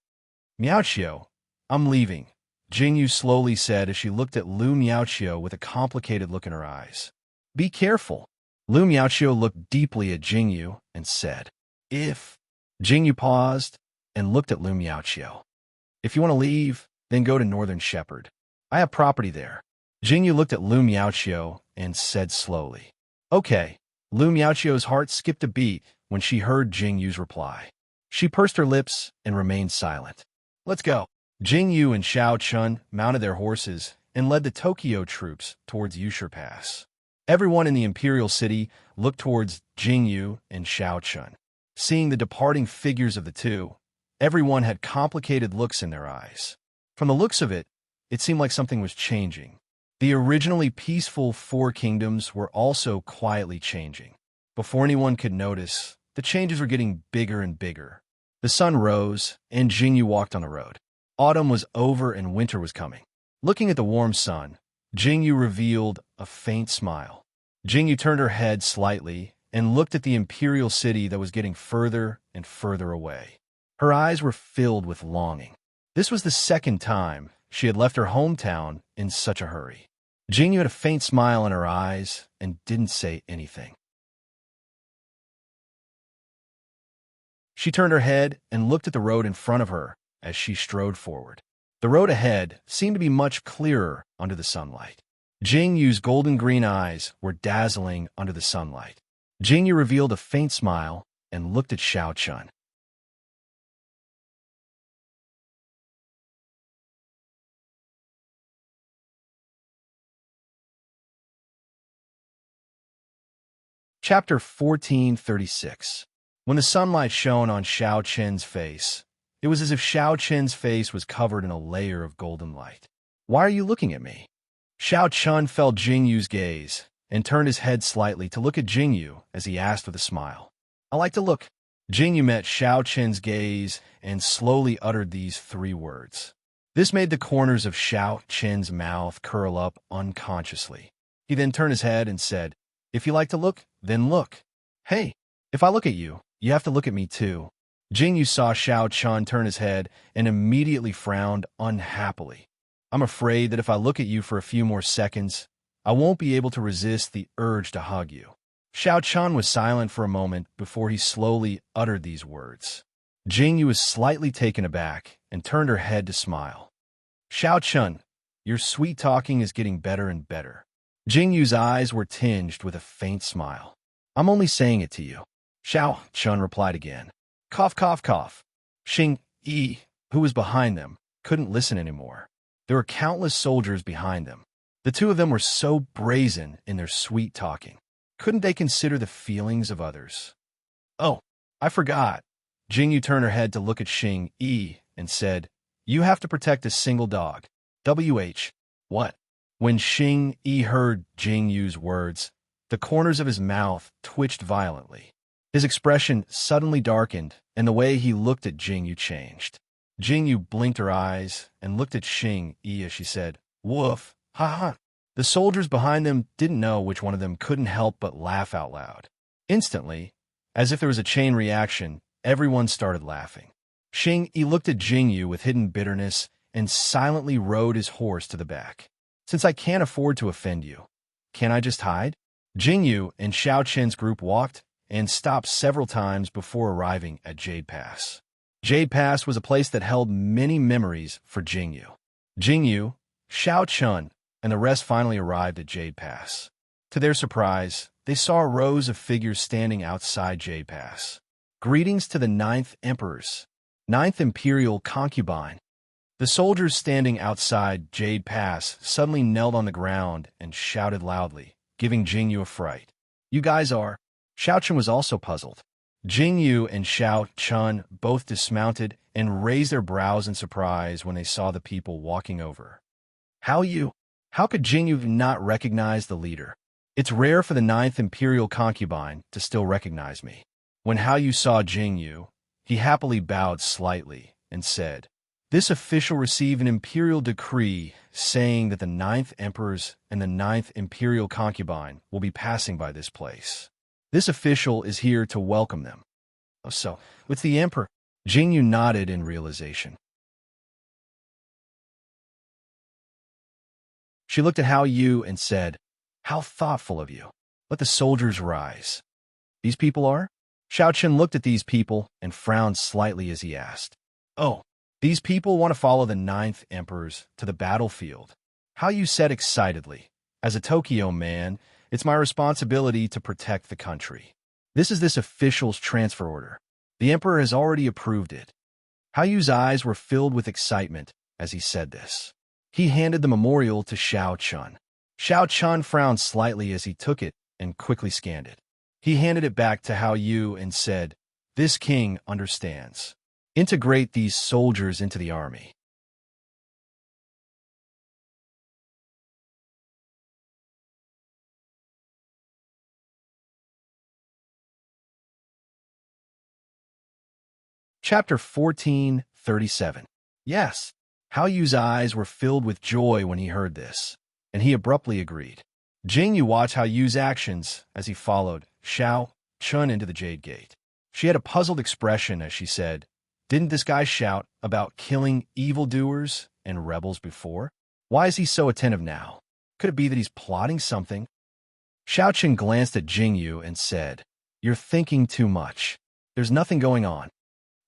Miaoqiu, I'm leaving, Jingyu slowly said as she looked at Lu Miaoqiu with a complicated look in her eyes. Be careful. Lu Miaoqiu looked deeply at Jingyu and said, If. Jingyu paused and looked at Lu Miaoqiu. If you want to leave, then go to Northern Shepherd. I have property there. Jingyu looked at Lu Miaoqiu and said slowly, Okay. Lu Miaoqiu's heart skipped a beat when she heard Jingyu's reply. She pursed her lips and remained silent. Let's go. Jingyu and Xiao Chun mounted their horses and led the Tokyo troops towards Yushur Pass. Everyone in the imperial city looked towards Jingyu and Xiao Chun. Seeing the departing figures of the two, everyone had complicated looks in their eyes. From the looks of it, it seemed like something was changing. The originally peaceful four kingdoms were also quietly changing. Before anyone could notice, the changes were getting bigger and bigger. The sun rose, and Jingyu walked on the road. Autumn was over and winter was coming. Looking at the warm sun, Jingyu revealed a faint smile. Jingyu turned her head slightly and looked at the imperial city that was getting further and further away. Her eyes were filled with longing. This was the second time she had left her hometown in such a hurry. Jingyu had a faint smile in her eyes and didn't say anything. She turned her head and looked at the road in front of her as she strode forward. The road ahead seemed to be much clearer under the sunlight. Jingyu's golden-green eyes were dazzling under the sunlight. Jingyu revealed a faint smile and looked at Xiao Chun. Chapter 1436. When the sunlight shone on Xiao Chen's face, it was as if Xiao Chen's face was covered in a layer of golden light. Why are you looking at me? Xiao Chun felt Jingyu's gaze and turned his head slightly to look at Jingyu as he asked with a smile. I like to look. Jingyu met Xiao Chen's gaze and slowly uttered these three words. This made the corners of Xiao Chen's mouth curl up unconsciously. He then turned his head and said, If you like to look, then look. Hey, if I look at you, you have to look at me too. Jingyu saw Xiao Chun turn his head and immediately frowned unhappily. I'm afraid that if I look at you for a few more seconds, I won't be able to resist the urge to hug you. Xiao Chun was silent for a moment before he slowly uttered these words. Jingyu was slightly taken aback and turned her head to smile. Xiao Chun, your sweet talking is getting better and better. Jingyu's eyes were tinged with a faint smile. I'm only saying it to you. Xiao Chun replied again. Cough, cough, cough. Xing Yi, who was behind them, couldn't listen anymore. There were countless soldiers behind them. The two of them were so brazen in their sweet talking. Couldn't they consider the feelings of others? Oh, I forgot. Jingyu turned her head to look at Xing Yi and said, You have to protect a single dog. What? When Xing Yi heard Jingyu's words, the corners of his mouth twitched violently. His expression suddenly darkened, and the way he looked at Jingyu changed. Jingyu blinked her eyes and looked at Xing Yi as she said, Woof, ha ha. The soldiers behind them didn't know which one of them couldn't help but laugh out loud. Instantly, as if there was a chain reaction, everyone started laughing. Xing Yi looked at Jingyu with hidden bitterness and silently rode his horse to the back. Since I can't afford to offend you, can't I just hide? Jingyu and Xiao Chen's group walked and stopped several times before arriving at Jade Pass. Jade Pass was a place that held many memories for Jingyu. Jingyu, Xiao Chun, and the rest finally arrived at Jade Pass. To their surprise, they saw rows of figures standing outside Jade Pass. Greetings to the 9th Emperors, 9th Imperial Concubine. The soldiers standing outside Jade Pass suddenly knelt on the ground and shouted loudly, giving Jingyu a fright. You guys are... Xiao Chun was also puzzled. Jingyu and Xiao Chun both dismounted and raised their brows in surprise when they saw the people walking over. How you? How could Jingyu not recognize the leader? It's rare for the ninth imperial concubine to still recognize me. When Hao Yu saw Jingyu, he happily bowed slightly and said, "This official received an imperial decree saying that the ninth emperors and the ninth imperial concubine will be passing by this place. This official is here to welcome them." "Oh, so, it's the emperor." Jingyu nodded in realization. She looked at Hao Yu and said, "How thoughtful of you. Let the soldiers rise." "These people are?" Xiao Chen looked at these people and frowned slightly as he asked. "Oh, these people want to follow the ninth emperors to the battlefield." Hao Yu said excitedly, "As a Tokyo man, it's my responsibility to protect the country. This is this official's transfer order. The emperor has already approved it." Hao Yu's eyes were filled with excitement as he said this. He handed the memorial to Xiao Chun. Xiao Chun frowned slightly as he took it and quickly scanned it. He handed it back to Hao Yu and said, "This king understands. Integrate these soldiers into the army." Chapter 14:37. Yes. Hao Yu's eyes were filled with joy when he heard this, and he abruptly agreed. Jingyu watched Hao Yu's actions as he followed Xiao Chun into the Jade Gate. She had a puzzled expression as she said, "Didn't this guy shout about killing evildoers and rebels before? Why is he so attentive now? Could it be that he's plotting something?" Xiao Chun glanced at Jingyu and said, "You're thinking too much. There's nothing going on."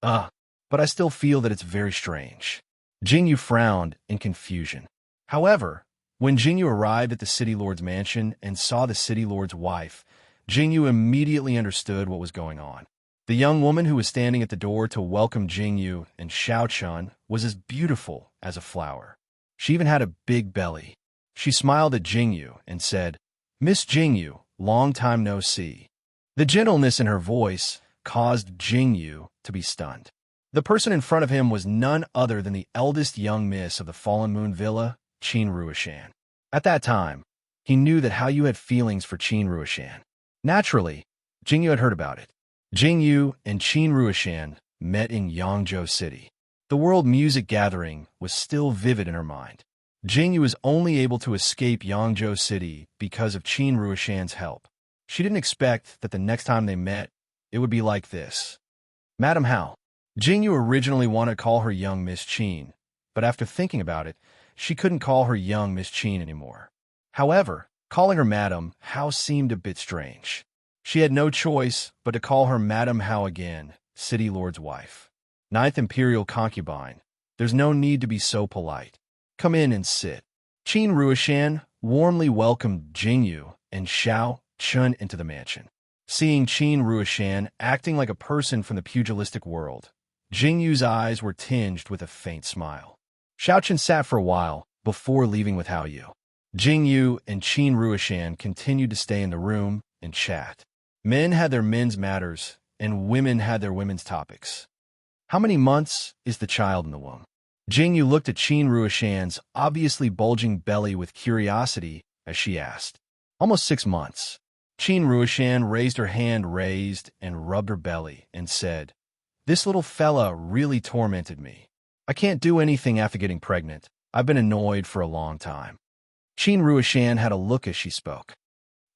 But I still feel that it's very strange." Jingyu frowned in confusion. However, when Jingyu arrived at the city lord's mansion and saw the city lord's wife, Jingyu immediately understood what was going on. The young woman who was standing at the door to welcome Jingyu and Xiao Chun was as beautiful as a flower. She even had a big belly. She smiled at Jingyu and said, "Miss Jingyu, long time no see." The gentleness in her voice caused Jingyu to be stunned. The person in front of him was none other than the eldest young miss of the Fallen Moon Villa, Qin Ruishan. At that time, he knew that Hao Yu had feelings for Qin Ruishan. Naturally, Jingyu had heard about it. Jingyu and Qin Ruishan met in Yangzhou City. The World Music Gathering was still vivid in her mind. Jingyu was only able to escape Yangzhou City because of Qin Ruishan's help. She didn't expect that the next time they met, it would be like this. "Madam Hao." Jingyu originally wanted to call her young Miss Qin, but after thinking about it, she couldn't call her young Miss Qin anymore. However, calling her Madam Hao seemed a bit strange. She had no choice but to call her Madam Hao again, City Lord's wife. Ninth Imperial concubine. There's no need to be so polite. Come in and sit. Qin Ruishan warmly welcomed Jingyu and Xiao Chun into the mansion. Seeing Qin Ruishan acting like a person from the pugilistic world, Jingyu's eyes were tinged with a faint smile. Xiao Chen sat for a while before leaving with Hao Yu. Jingyu and Qin Ruishan continued to stay in the room and chat. Men had their men's matters, and women had their women's topics. "How many months is the child in the womb?" Jingyu looked at Qin Ruishan's obviously bulging belly with curiosity as she asked. "Almost 6 months." Qin Ruishan raised her hand raised and rubbed her belly and said, "This little fella really tormented me. I can't do anything after getting pregnant. I've been annoyed for a long time." Qin Ruishan had a look as she spoke.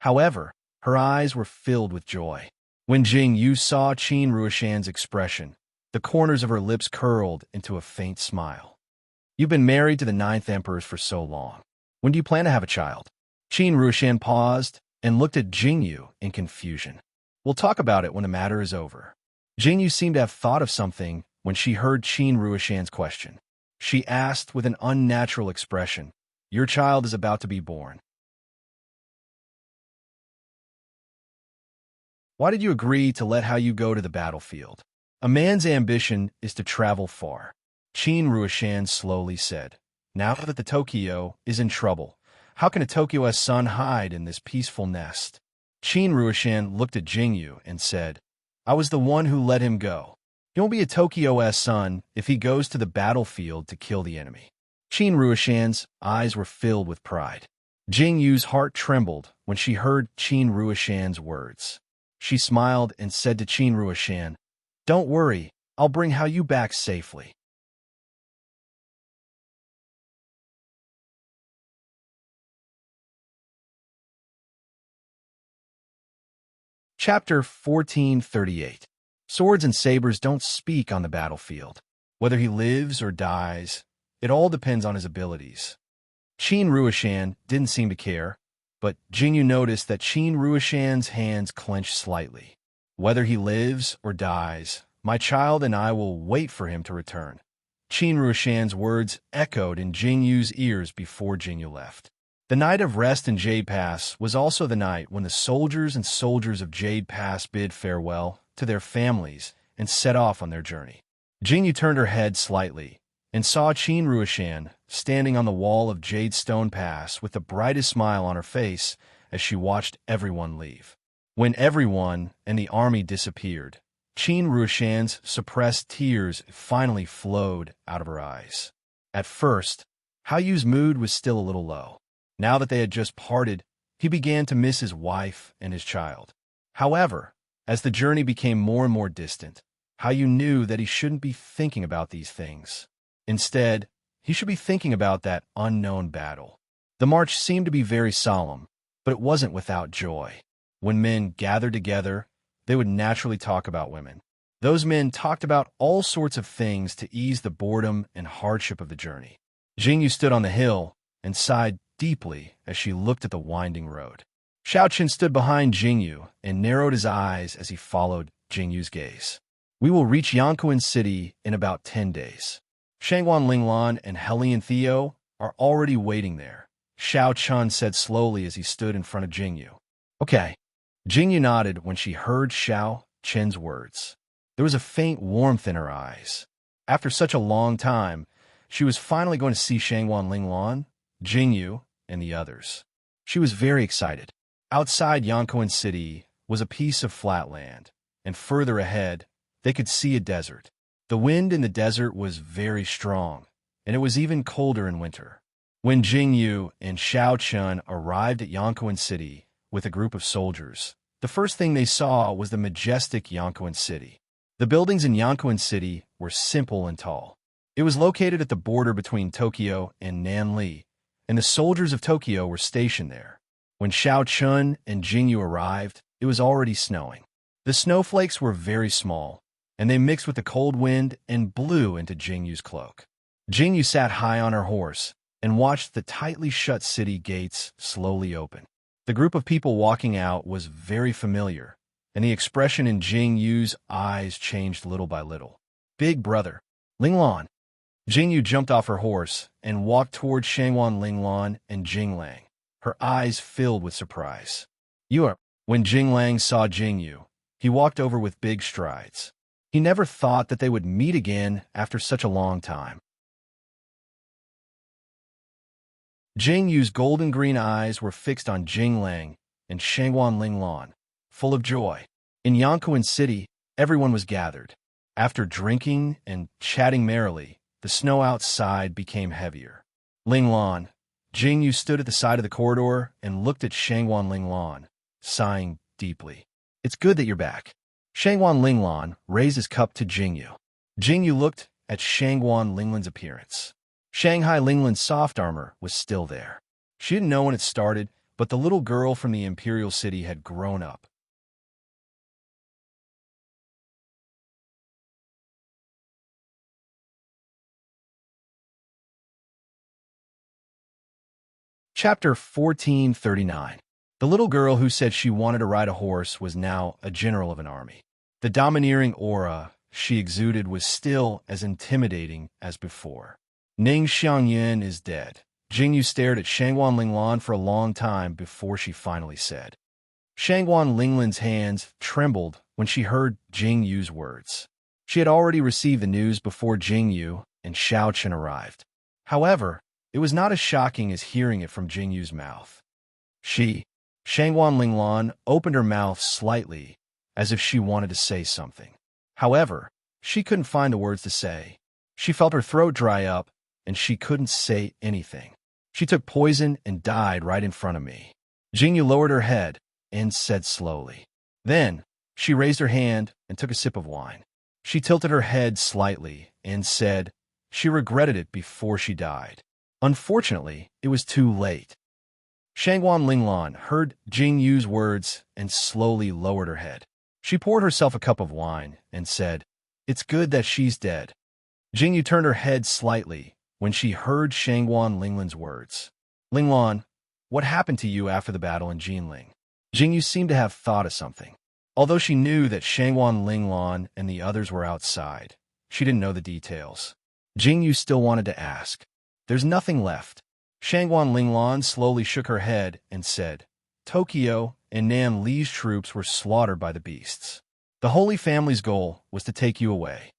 However, her eyes were filled with joy. When Jingyu saw Qin Ruishan's expression, the corners of her lips curled into a faint smile. "You've been married to the ninth emperors for so long. When do you plan to have a child?" Qin Ruishan paused and looked at Jingyu in confusion. "We'll talk about it when the matter is over." Jingyu seemed to have thought of something when she heard Qin Ruishan's question. She asked with an unnatural expression, "Your child is about to be born. Why did you agree to let Hao Yu go to the battlefield?" "A man's ambition is to travel far," Qin Ruishan slowly said. "Now that the Tokyo is in trouble, how can a Tokyo-esque son hide in this peaceful nest?" Qin Ruishan looked at Jingyu and said, "I was the one who let him go. He won't be a Tokyo-esque son if he goes to the battlefield to kill the enemy." Qin Ruishan's eyes were filled with pride. Jing Yu's heart trembled when she heard Qin Ruishan's words. She smiled and said to Qin Ruishan, "Don't worry, I'll bring Hao Yu back safely." Chapter 1438. Swords and sabers don't speak on the battlefield. Whether he lives or dies, it all depends on his abilities. Qin Ruishan didn't seem to care, but Jingyu noticed that Qin Ruishan's hands clenched slightly. "Whether he lives or dies, my child and I will wait for him to return." Qin Ruishan's words echoed in Jingyu's ears before Jingyu left. The night of rest in Jade Pass was also the night when the soldiers and soldiers of Jade Pass bid farewell to their families and set off on their journey. Jingyu turned her head slightly and saw Qin Ruishan standing on the wall of Jade Stone Pass with the brightest smile on her face as she watched everyone leave. When everyone and the army disappeared, Qin Ruishan's suppressed tears finally flowed out of her eyes. At first, Hao Yu's mood was still a little low. Now that they had just parted, he began to miss his wife and his child. However, as the journey became more and more distant, Hao Yu knew that he shouldn't be thinking about these things. Instead, he should be thinking about that unknown battle. The march seemed to be very solemn, but it wasn't without joy. When men gathered together, they would naturally talk about women. Those men talked about all sorts of things to ease the boredom and hardship of the journey. Jingyu stood on the hill and sighed deeply as she looked at the winding road. Xiaoqin stood behind Jingyu and narrowed his eyes as he followed Jingyu's gaze. "We will reach Yankuan City in about 10 days. Shangwan Linglan and Helian Theo are already waiting there," Xiaoqin said slowly as he stood in front of Jingyu. "Okay." Jingyu nodded when she heard Xiaoqin's words. There was a faint warmth in her eyes. After such a long time, she was finally going to see Shangwan Linglan, Jingyu, and the others. She was very excited. Outside Yankuan City was a piece of flat land, and further ahead, they could see a desert. The wind in the desert was very strong, and it was even colder in winter. When Jingyu and Xiaoqin arrived at Yankuan City with a group of soldiers, the first thing they saw was the majestic Yankuan City. The buildings in Yankuan City were simple and tall. It was located at the border between Tokyo and Nanli, and the soldiers of Tokyo were stationed there. When Xiaoqin and Jingyu arrived, it was already snowing. The snowflakes were very small, and they mixed with the cold wind and blew into Jingyu's cloak. Jingyu sat high on her horse and watched the tightly shut city gates slowly open. The group of people walking out was very familiar, and the expression in Jingyu's eyes changed little by little. "Big brother, Linglan." Jingyu jumped off her horse and walked toward Shangwan Linglan and Jinglang, her eyes filled with surprise. "You are—" When Jinglang saw Jingyu, he walked over with big strides. He never thought that they would meet again after such a long time. Jingyu's golden-green eyes were fixed on Jinglang and Shangwan Linglan, full of joy. In Yankuan City, everyone was gathered. After drinking and chatting merrily, the snow outside became heavier. Linglan, Jingyu stood at the side of the corridor and looked at Shangwan Linglan, sighing deeply. "It's good that you're back." Shangwan Linglan raised his cup to Jingyu. Jingyu looked at Shangwan Linglan's appearance. Shanghai Linglan's soft armor was still there. She didn't know when it started, but the little girl from the Imperial City had grown up. Chapter 1439. The little girl who said she wanted to ride a horse was now a general of an army. The domineering aura she exuded was still as intimidating as before. Ning Xiangyan is dead. Jingyu stared at Shangwan Linglan for a long time before she finally said. Shangwan Linglan's hands trembled when she heard Jingyu's words. She had already received the news before Jingyu and Xiaoqin arrived. However, it was not as shocking as hearing it from Jingyu's mouth. Shangwan Linglan opened her mouth slightly, as if she wanted to say something. However, she couldn't find the words to say. She felt her throat dry up, and she couldn't say anything. She took poison and died right in front of me. Jingyu lowered her head and said slowly. Then, she raised her hand and took a sip of wine. She tilted her head slightly and said she regretted it before she died. Unfortunately, it was too late. Shangguan Linglan heard Jingyu's words and slowly lowered her head. She poured herself a cup of wine and said, "It's good that she's dead." Jingyu turned her head slightly when she heard Shangguan Linglan's words. "Linglan, what happened to you after the battle in Jinling?" Jingyu seemed to have thought of something. Although she knew that Shangguan Linglan and the others were outside, she didn't know the details. Jingyu still wanted to ask. "There's nothing left." Shangguan Linglan slowly shook her head and said, "Tokyo and Nan Li's troops were slaughtered by the beasts. The Holy Family's goal was to take you away.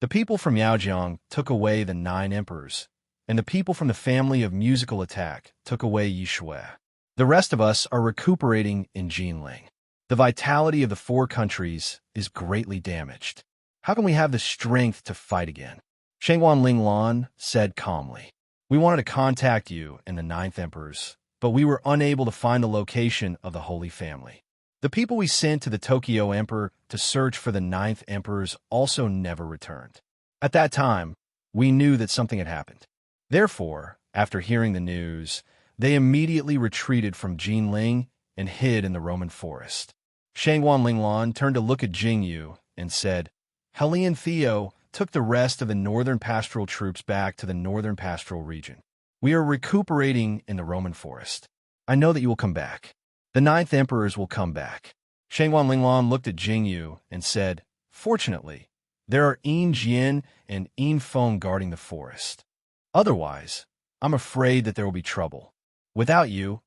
The people from Yaojiang took away the 9 emperors, and the people from the family of musical attack took away Yishui. The rest of us are recuperating in Jinling. The vitality of the 4 countries is greatly damaged. How can we have the strength to fight again?" Shangguan Linglan said calmly. "We wanted to contact you and the 9th emperors, but we were unable to find the location of the Holy Family. The people we sent to the Tokyo Emperor to search for the 9th emperors also never returned. At that time, we knew that something had happened. Therefore, after hearing the news, they immediately retreated from Jinling and hid in the Roman forest." Shangguan Linglan turned to look at Jingyu and said, "Heli and Theo took the rest of the northern pastoral troops back to the northern pastoral region. We are recuperating in the Roman forest. I know that you will come back. The 9th emperors will come back." Shangguan Linglan looked at Jingyu and said, "Fortunately, there are Yin Jian and Yin Feng guarding the forest. Otherwise, I'm afraid that there will be trouble. Without you,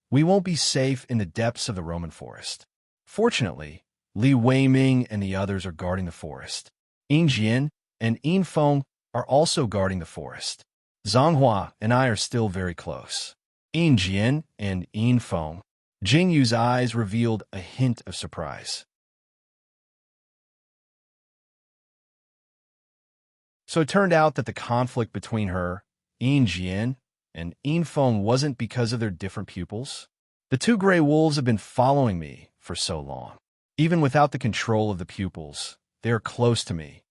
we won't be safe in the depths of the Roman forest. Fortunately, Li Weiming and the others are guarding the forest. Yin Jian and Yin Feng are also guarding the forest. Zhanghua and I are still very close." Yin Jian and Yin Feng. Jingyu's eyes revealed a hint of surprise. So it turned out that the conflict between her, Yin Jian, and Yin Feng wasn't because of their different pupils. "The 2 gray wolves have been following me for so long. Even without the control of the pupils, they are close to me."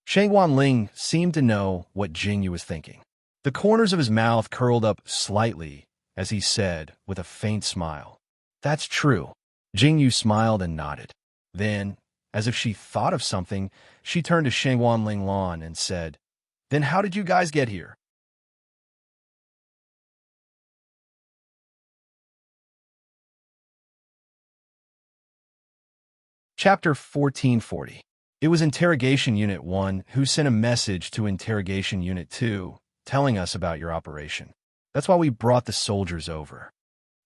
Shangguan Ling seemed to know what Jingyu was thinking. The corners of his mouth curled up slightly as he said, with a faint smile, "That's true." Jingyu smiled and nodded. Then, as if she thought of something, she turned to Shangguan Linglan and said, "Then how did you guys get here?" Chapter 1440. It was Interrogation Unit 1 who sent a message to Interrogation Unit 2 telling us about your operation. That's why we brought the soldiers over.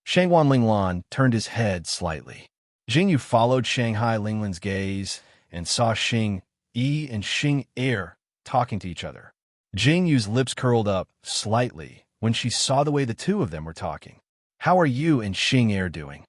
Shangguan Linglan turned his head slightly. Jingyu followed Shanghai Linglan's gaze and saw Xing Yi and Xing Er talking to each other. Jingyu's lips curled up slightly when she saw the way the 2 of them were talking. "How are you and Xing Er doing?"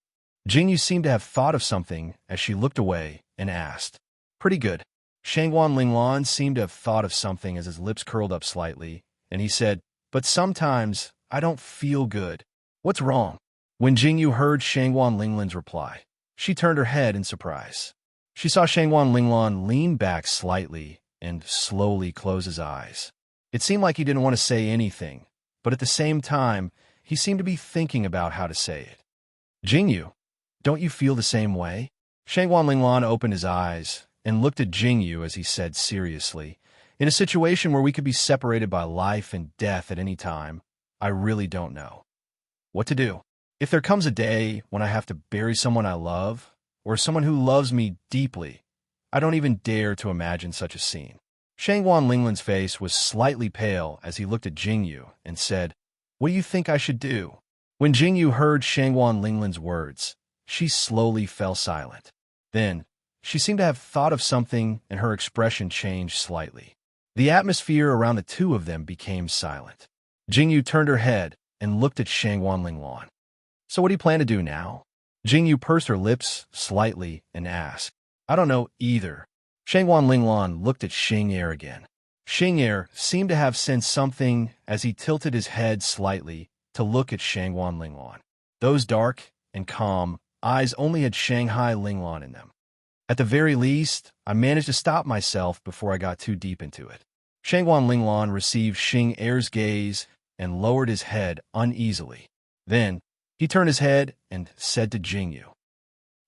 Jingyu seemed to have thought of something as she looked away and asked. "Pretty good." Shangguan Linglan seemed to have thought of something as his lips curled up slightly, and he said, "But sometimes I don't feel good." "What's wrong?" When Jingyu heard Shangguan Linglan's reply, she turned her head in surprise. She saw Shangguan Linglan lean back slightly and slowly close his eyes. It seemed like he didn't want to say anything, but at the same time, he seemed to be thinking about how to say it. "Jingyu, don't you feel the same way?" Shangguan Linglan opened his eyes and looked at Jingyu as he said seriously, "In a situation where we could be separated by life and death at any time, I really don't know what to do. If there comes a day when I have to bury someone I love, or someone who loves me deeply, I don't even dare to imagine such a scene." Shangguan Linglan's face was slightly pale as he looked at Jingyu and said, "What do you think I should do?" When Jingyu heard Shangguan Linglan's words, she slowly fell silent. Then, she seemed to have thought of something and her expression changed slightly. The atmosphere around the 2 of them became silent. Jingyu turned her head and looked at Shangguan Linglan. "So what do you plan to do now?" Jingyu pursed her lips slightly and asked, "I don't know either." Shangguan Linglan looked at Xing Er again. Xing'er seemed to have sensed something as he tilted his head slightly to look at Shangguan Linglan. Those dark and calm eyes only had Shanghai Linglan in them. At the very least, I managed to stop myself before I got too deep into it. Shangguan Linglan received Xing'er's gaze and lowered his head uneasily. Then, he turned his head and said to Jingyu.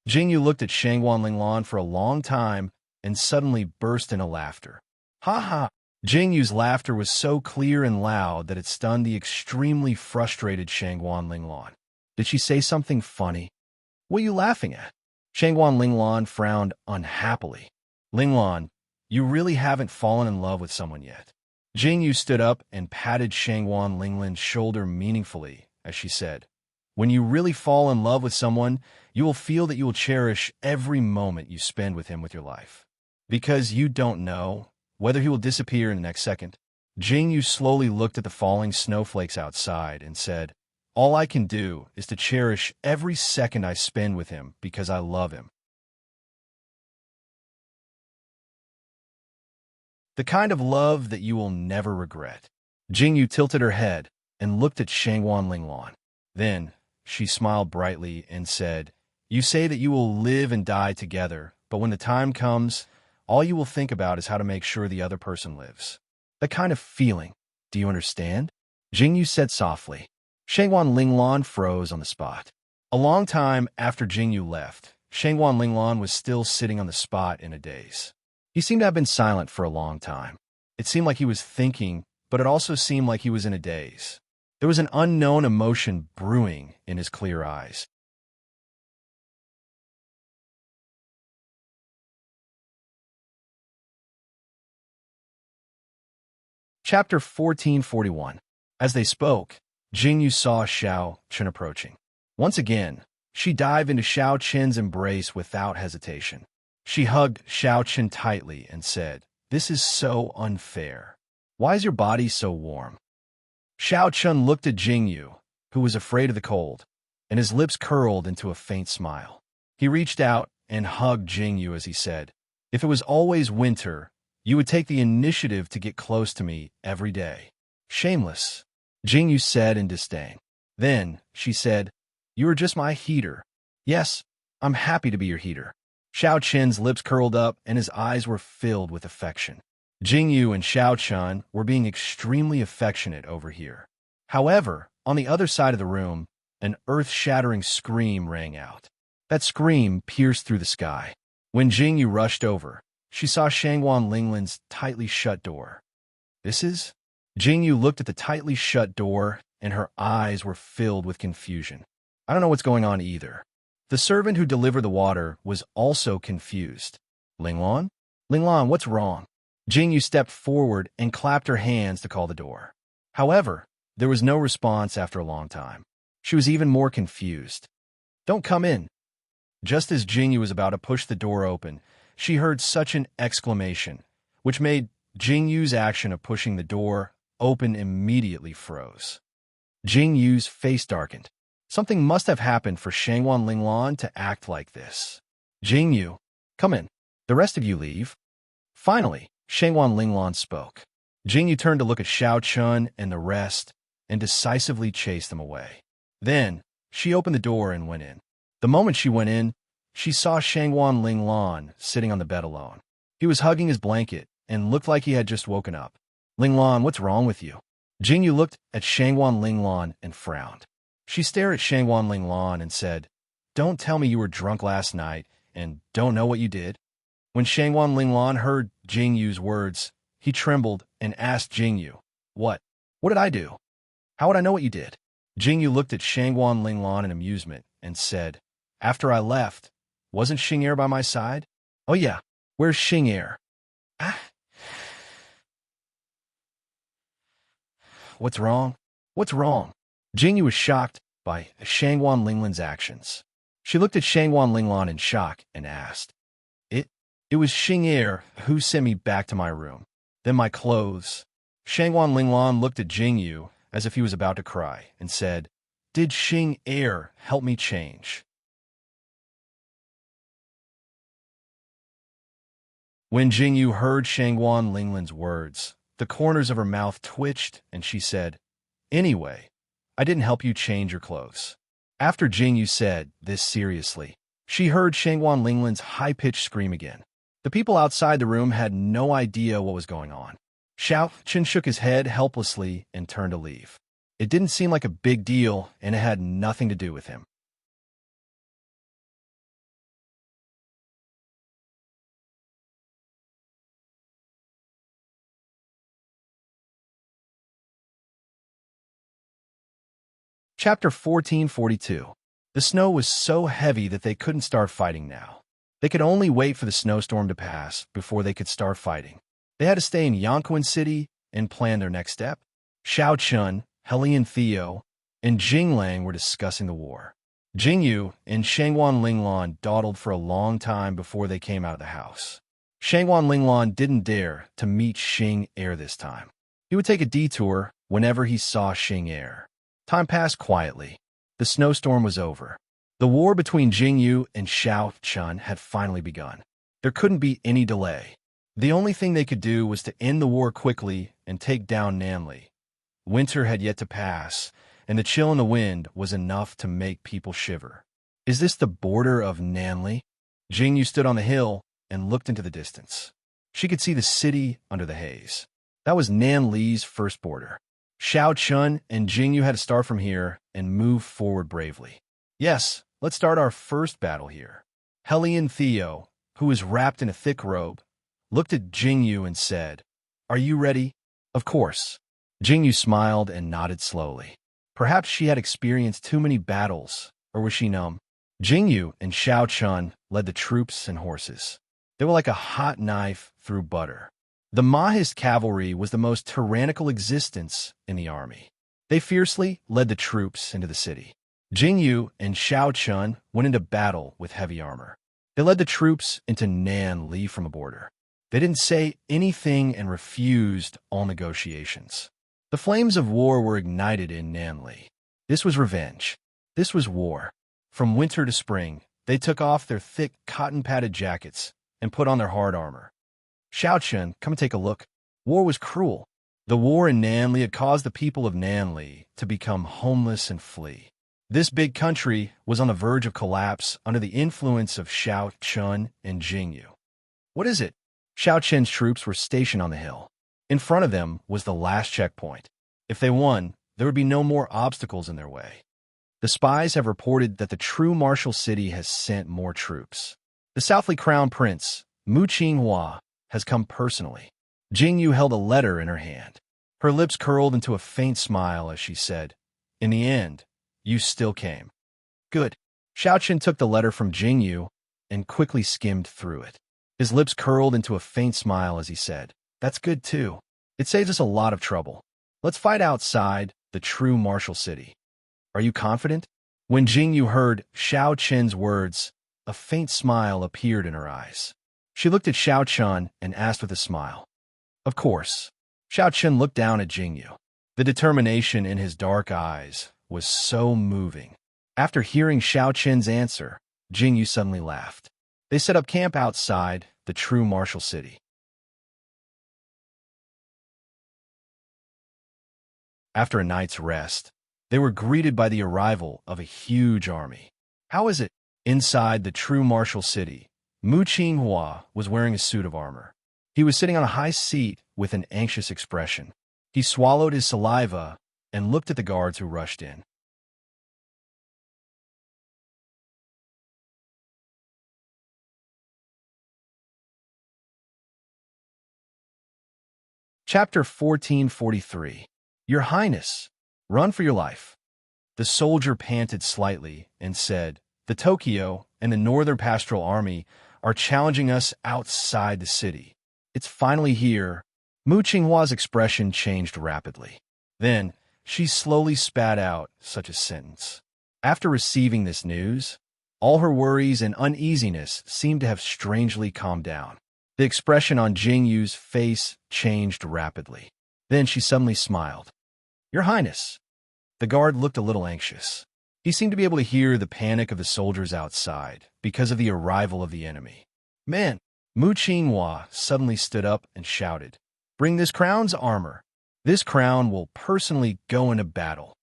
Jingyu looked at Shangguan Linglan for a long time and suddenly burst into laughter. Ha ha! Jingyu's laughter was so clear and loud that it stunned the extremely frustrated Shangguan Linglan. Did she say something funny? What are you laughing at? Shangguan Linglan frowned unhappily. Linglan, you really haven't fallen in love with someone yet. Jingyu stood up and patted Shangguan Linglan's shoulder meaningfully as she said, when you really fall in love with someone, you will feel that you will cherish every moment you spend with him with your life. Because you don't know whether he will disappear in the next second. Jingyu slowly looked at the falling snowflakes outside and said, all I can do is to cherish every second I spend with him because I love him. The kind of love that you will never regret. Jingyu tilted her head and looked at Shangguan Linglan. Then, she smiled brightly and said, you say that you will live and die together, but when the time comes, all you will think about is how to make sure the other person lives. That kind of feeling, do you understand? Jingyu said softly. Shangguan Linglan froze on the spot. A long time after Jingyu left, Shangguan Linglan was still sitting on the spot in a daze. He seemed to have been silent for a long time. It seemed like he was thinking, but it also seemed like he was in a daze. There was an unknown emotion brewing in his clear eyes. Chapter 1441. As they spoke, Jingyu saw Xiao Chen approaching. Once again, she dived into Xiao Chen's embrace without hesitation. She hugged Xiao Chen tightly and said, this is so unfair. Why is your body so warm? Xiao Chen looked at Jingyu, who was afraid of the cold, and his lips curled into a faint smile. He reached out and hugged Jingyu as he said, if it was always winter, you would take the initiative to get close to me every day. Shameless, Jingyu said in disdain. Then, she said, you are just my heater. Yes, I'm happy to be your heater. Xiao Chen's lips curled up and his eyes were filled with affection. Jingyu and Xiao Chen were being extremely affectionate over here. However, on the other side of the room, an earth-shattering scream rang out. That scream pierced through the sky. When Jingyu rushed over, she saw Shangguan Linglan's tightly shut door. This is? Jingyu looked at the tightly shut door, and her eyes were filled with confusion. I don't know what's going on either. The servant who delivered the water was also confused. Linglan? Linglan, what's wrong? Jingyu stepped forward and clapped her hands to call the door. However, there was no response after a long time. She was even more confused. Don't come in. Just as Jingyu was about to push the door open, she heard such an exclamation, which made Jingyu's action of pushing the door open immediately froze. Jingyu's face darkened. Something must have happened for Shangguan Linglan to act like this. Jingyu, come in. The rest of you leave. Finally, Shangguan Linglan spoke. Jingyu turned to look at Xiao Chen and the rest and decisively chased them away. Then, she opened the door and went in. The moment she went in, she saw Shangguan Linglan sitting on the bed alone. He was hugging his blanket and looked like he had just woken up. Linglan, what's wrong with you? Jingyu looked at Shangguan Linglan and frowned. She stared at Shangguan Linglan and said, don't tell me you were drunk last night and don't know what you did. When Shangguan Linglan heard Jingyu's words, he trembled and asked Jingyu, what? What did I do? How would I know what you did? Jingyu looked at Shangguan Linglan in amusement and said, after I left, wasn't Xing'er by my side? Oh yeah, where's Xing'er? Ah. What's wrong? What's wrong? Jingyu was shocked by Shangguan Linglan's actions. She looked at Shangguan Linglan in shock and asked, It was Xing'er who sent me back to my room. Then my clothes. Shangguan Linglan looked at Jingyu as if he was about to cry and said, did Xing'er help me change? When Jingyu heard Shangguan Linglan's words, The corners of her mouth twitched, and she said, "Anyway, I didn't help you change your clothes." After Jingyu said this seriously, she heard Shangwan Linglan's high-pitched scream again. The people outside the room had no idea what was going on. Xiao Chen shook his head helplessly and turned to leave. It didn't seem like a big deal, and it had nothing to do with him. Chapter 1442. The snow was so heavy that they couldn't start fighting now. They could only wait for the snowstorm to pass before they could start fighting. They had to stay in Yangquan City and plan their next step. Xiao Chun, Helian Theo, and Jinglang were discussing the war. Jingyu and Shangwan Linglan dawdled for a long time before they came out of the house. Shangwan Linglan didn't dare to meet Xing Er this time. He would take a detour whenever he saw Xing Er. Time passed quietly. The snowstorm was over. The war between Jingyu and Xiao Chun had finally begun. There couldn't be any delay. The only thing they could do was to end the war quickly and take down Nanli. Winter had yet to pass, and the chill in the wind was enough to make people shiver. Is this the border of Nanli? Jingyu stood on the hill and looked into the distance. She could see the city under the haze. That was Nanli's first border. Xiao Chun and Jingyu had to start from here and move forward bravely. Yes, let's start our first battle here. Helian Theo, who was wrapped in a thick robe, looked at Jingyu and said, "Are you ready?" "Of course." Jingyu smiled and nodded slowly. Perhaps she had experienced too many battles, or was she numb? Jingyu and Xiao Chun led the troops and horses. They were like a hot knife through butter. The Mahist cavalry was the most tyrannical existence in the army. They fiercely led the troops into the city. Jingyu and Xiao Chun went into battle with heavy armor. They led the troops into Nanli from the border. They didn't say anything and refused all negotiations. The flames of war were ignited in Nanli. This was revenge. This was war. From winter to spring, they took off their thick cotton-padded jackets and put on their hard armor. "Xiao Chun, come and take a look." War was cruel. The war in Nanli had caused the people of Nanli to become homeless and flee. This big country was on the verge of collapse under the influence of Xiao Chun and Jingyu. "What is it?" Xiao Chun's troops were stationed on the hill. In front of them was the last checkpoint. If they won, there would be no more obstacles in their way. The spies have reported that the true martial city has sent more troops. The Southly Crown Prince, Mu Qinghua, has come personally. Jingyu held a letter in her hand. Her lips curled into a faint smile as she said, "In the end, you still came." "Good." Xiao Chun took the letter from Jingyu and quickly skimmed through it. His lips curled into a faint smile as he said, "That's good too. It saves us a lot of trouble. Let's fight outside the true martial city. Are you confident?" When Jingyu heard Xiao Chun's words, a faint smile appeared in her eyes. She looked at Xiao Chun and asked with a smile, "Of course." Xiao Chun looked down at Jingyu. The determination in his dark eyes was so moving. After hearing Xiao Chun's answer, Jingyu suddenly laughed. They set up camp outside the true martial city. After a night's rest, they were greeted by the arrival of a huge army. "How is it?" Inside the true martial city, Mu Qinghua was wearing a suit of armor. He was sitting on a high seat with an anxious expression. He swallowed his saliva and looked at the guards who rushed in. Chapter 1443. "Your Highness, run for your life." The soldier panted slightly and said, "The Tokyo and the Northern Pastoral Army are challenging us outside the city. It's finally here." Mu Qinghua's expression changed rapidly. Then, she slowly spat out such a sentence. After receiving this news, all her worries and uneasiness seemed to have strangely calmed down. The expression on Jingyu's face changed rapidly. Then she suddenly smiled. "Your Highness." The guard looked a little anxious. He seemed to be able to hear the panic of the soldiers outside because of the arrival of the enemy. "Man!" Mu Qinghua suddenly stood up and shouted, Bring this crown's armor. This crown will personally go into battle.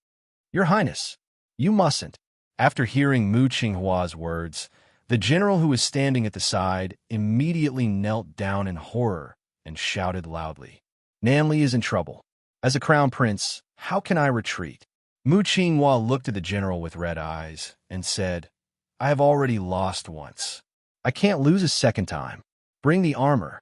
Your Highness, you mustn't. After hearing Mu Qinghua's words, the general who was standing at the side immediately knelt down in horror and shouted loudly, Nanli is in trouble. As a crown prince, how can I retreat? Mu Qinghua looked at the general with red eyes and said, I have already lost once. I can't lose a second time. Bring the armor.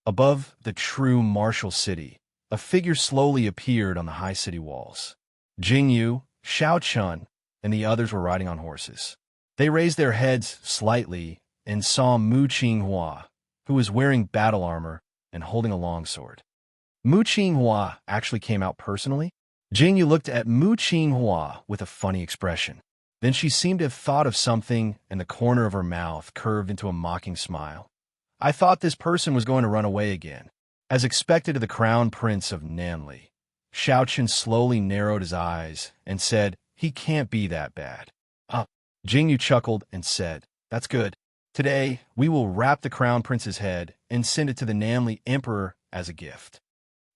Above the true martial city, a figure slowly appeared on the high city walls. Jingyu, Xiao Chun, and the others were riding on horses. They raised their heads slightly and saw Mu Qinghua, who was wearing battle armor and holding a longsword. Mu Qinghua actually came out personally? Jingyu looked at Mu Qinghua with a funny expression. Then she seemed to have thought of something, and the corner of her mouth curved into a mocking smile. I thought this person was going to run away again. As expected of the crown prince of Nanli, Xiaoqun slowly narrowed his eyes and said, he can't be that bad. Jingyu chuckled and said, that's good. Today, we will wrap the crown prince's head and send it to the Nanli emperor as a gift.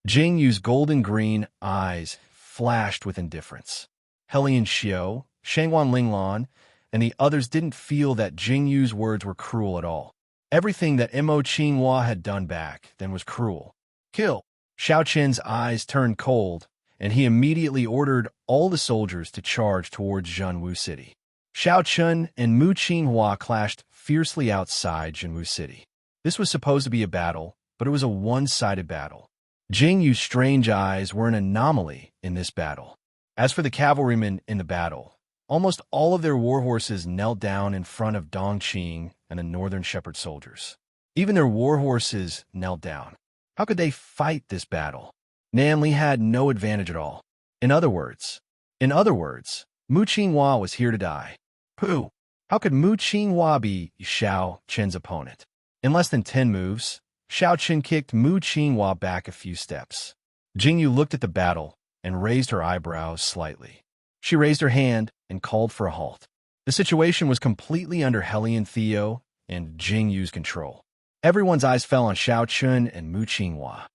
Jingyu's golden-green eyes flashed with indifference. Helian Xiao, Shangwan Linglan, and the others didn't feel that Jingyu's words were cruel at all. Everything that Mo Qinghua had done back then was cruel. Kill! Xiao Qin's eyes turned cold, and he immediately ordered all the soldiers to charge towards Zhenwu City. Xiao Chun and Mu Qinghua clashed fiercely outside Zhenwu City. This was supposed to be a battle, but it was a one-sided battle. Jingyu's strange eyes were an anomaly in this battle. As for the cavalrymen in the battle, almost all of their warhorses knelt down in front of Dongqing and the Northern Shepherd soldiers. Even their warhorses knelt down. How could they fight this battle? Nanli had no advantage at all. In other words, Mu Qinghua was here to die. Pooh! How could Mu Qinghua be Xiao Qin's opponent? In less than 10 moves, Xiao Qin kicked Mu Qinghua back a few steps. Jingyu looked at the battle and raised her eyebrows slightly. She raised her hand and called for a halt. The situation was completely under Helian Theo and Jingyu's control. Everyone's eyes fell on Xiao Qun and Mu Qinghua.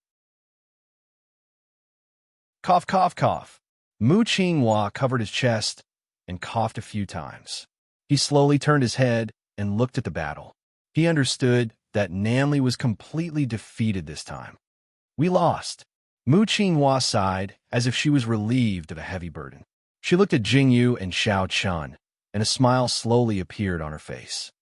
Cough, cough, cough. Mu Qinghua covered his chest and coughed a few times. He slowly turned his head and looked at the battle. He understood that Nanli was completely defeated this time. We lost. Mu Qinghua sighed as if she was relieved of a heavy burden. She looked at Jingyu and Xiao Chun, and a smile slowly appeared on her face.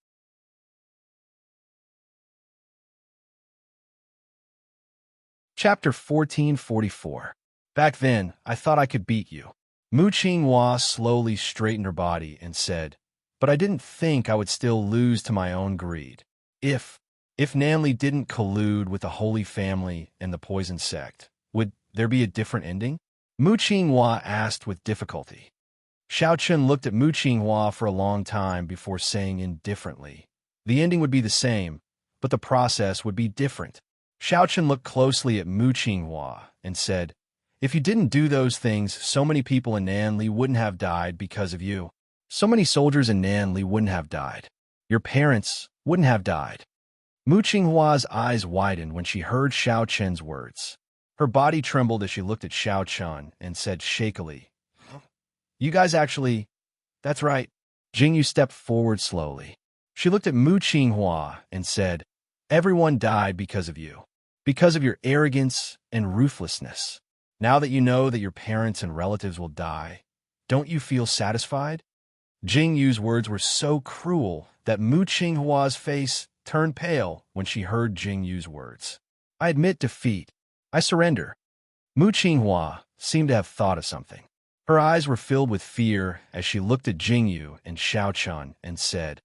Chapter 1444. Back then, I thought I could beat you. Mu Qinghua slowly straightened her body and said, but I didn't think I would still lose to my own greed. If Nanli didn't collude with the Holy Family and the Poison Sect, would there be a different ending? Mu Qinghua asked with difficulty. Xiao Qun looked at Mu Qinghua for a long time before saying indifferently, the ending would be the same, but the process would be different. Xiao Qun looked closely at Mu Qinghua and said, if you didn't do those things, so many people in Nanli wouldn't have died because of you. So many soldiers in Nanli wouldn't have died. Your parents wouldn't have died. Mu Qinghua's eyes widened when she heard Xiao Qin's words. Her body trembled as she looked at Xiao Chun and said shakily, you guys actually... That's right. Jingyu stepped forward slowly. She looked at Mu Qinghua and said, everyone died because of you. Because of your arrogance and ruthlessness. Now that you know that your parents and relatives will die, don't you feel satisfied? Jingyu's words were so cruel that Mu Qinghua's face turned pale when she heard Jingyu's words. I admit defeat. I surrender. Mu Qinghua seemed to have thought of something. Her eyes were filled with fear as she looked at Jingyu and Xiao Chun and said,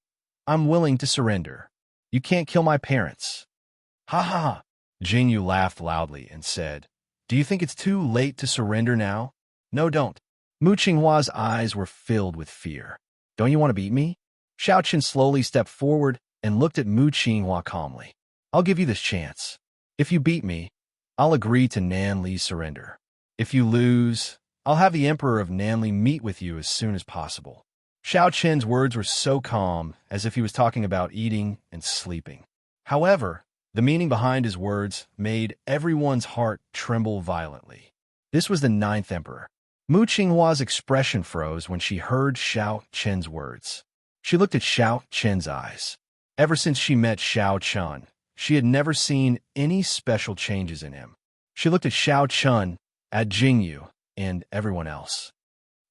I'm willing to surrender. You can't kill my parents. Ha ha! Jingyu laughed loudly and said, do you think it's too late to surrender now? No, don't. Mu Qinghua's eyes were filled with fear. Don't you want to beat me? Xiao Qin slowly stepped forward and looked at Mu Qinghua calmly. I'll give you this chance. If you beat me, I'll agree to Nanli's surrender. If you lose, I'll have the Emperor of Nanli meet with you as soon as possible. Xiao Qin's words were so calm, as if he was talking about eating and sleeping. However, The meaning behind his words made everyone's heart tremble violently. This was the ninth emperor. Mu Qinghua's expression froze when she heard Xiao Chen's words. She looked at Xiao Chen's eyes. Ever since she met Xiao Chen, she had never seen any special changes in him. She looked at Xiao Chen, at Jingyu, and everyone else.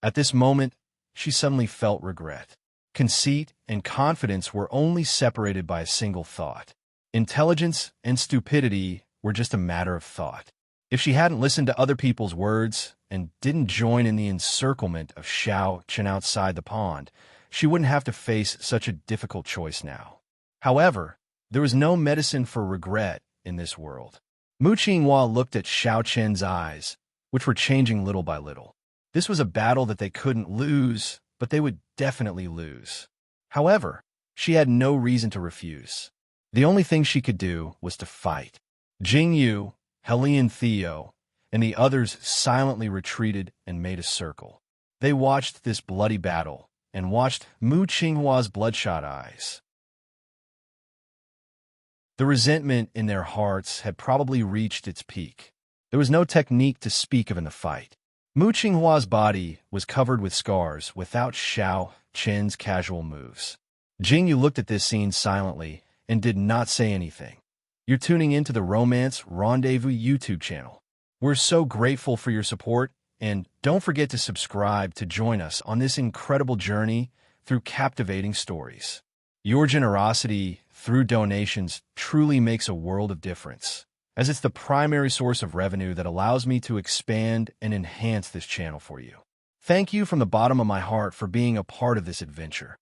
At this moment, she suddenly felt regret. Conceit and confidence were only separated by a single thought. Intelligence and stupidity were just a matter of thought. If she hadn't listened to other people's words and didn't join in the encirclement of Xiao Chen outside the pond, she wouldn't have to face such a difficult choice now. However, there was no medicine for regret in this world. Mu Qinghua looked at Xiao Chen's eyes, which were changing little by little. This was a battle that they couldn't lose, but they would definitely lose. However, she had no reason to refuse. The only thing she could do was to fight. Jingyu, Helian Theo, and the others silently retreated and made a circle. They watched this bloody battle and watched Mu Qinghua's bloodshot eyes. The resentment in their hearts had probably reached its peak. There was no technique to speak of in the fight. Mu Qinghua's body was covered with scars without Xiao Chen's casual moves. Jingyu looked at this scene silently and did not say anything. You're tuning into the Romance Rendezvous YouTube channel. We're so grateful for your support, and don't forget to subscribe to join us on this incredible journey through captivating stories. Your generosity through donations truly makes a world of difference, as it's the primary source of revenue that allows me to expand and enhance this channel for you. Thank you from the bottom of my heart for being a part of this adventure.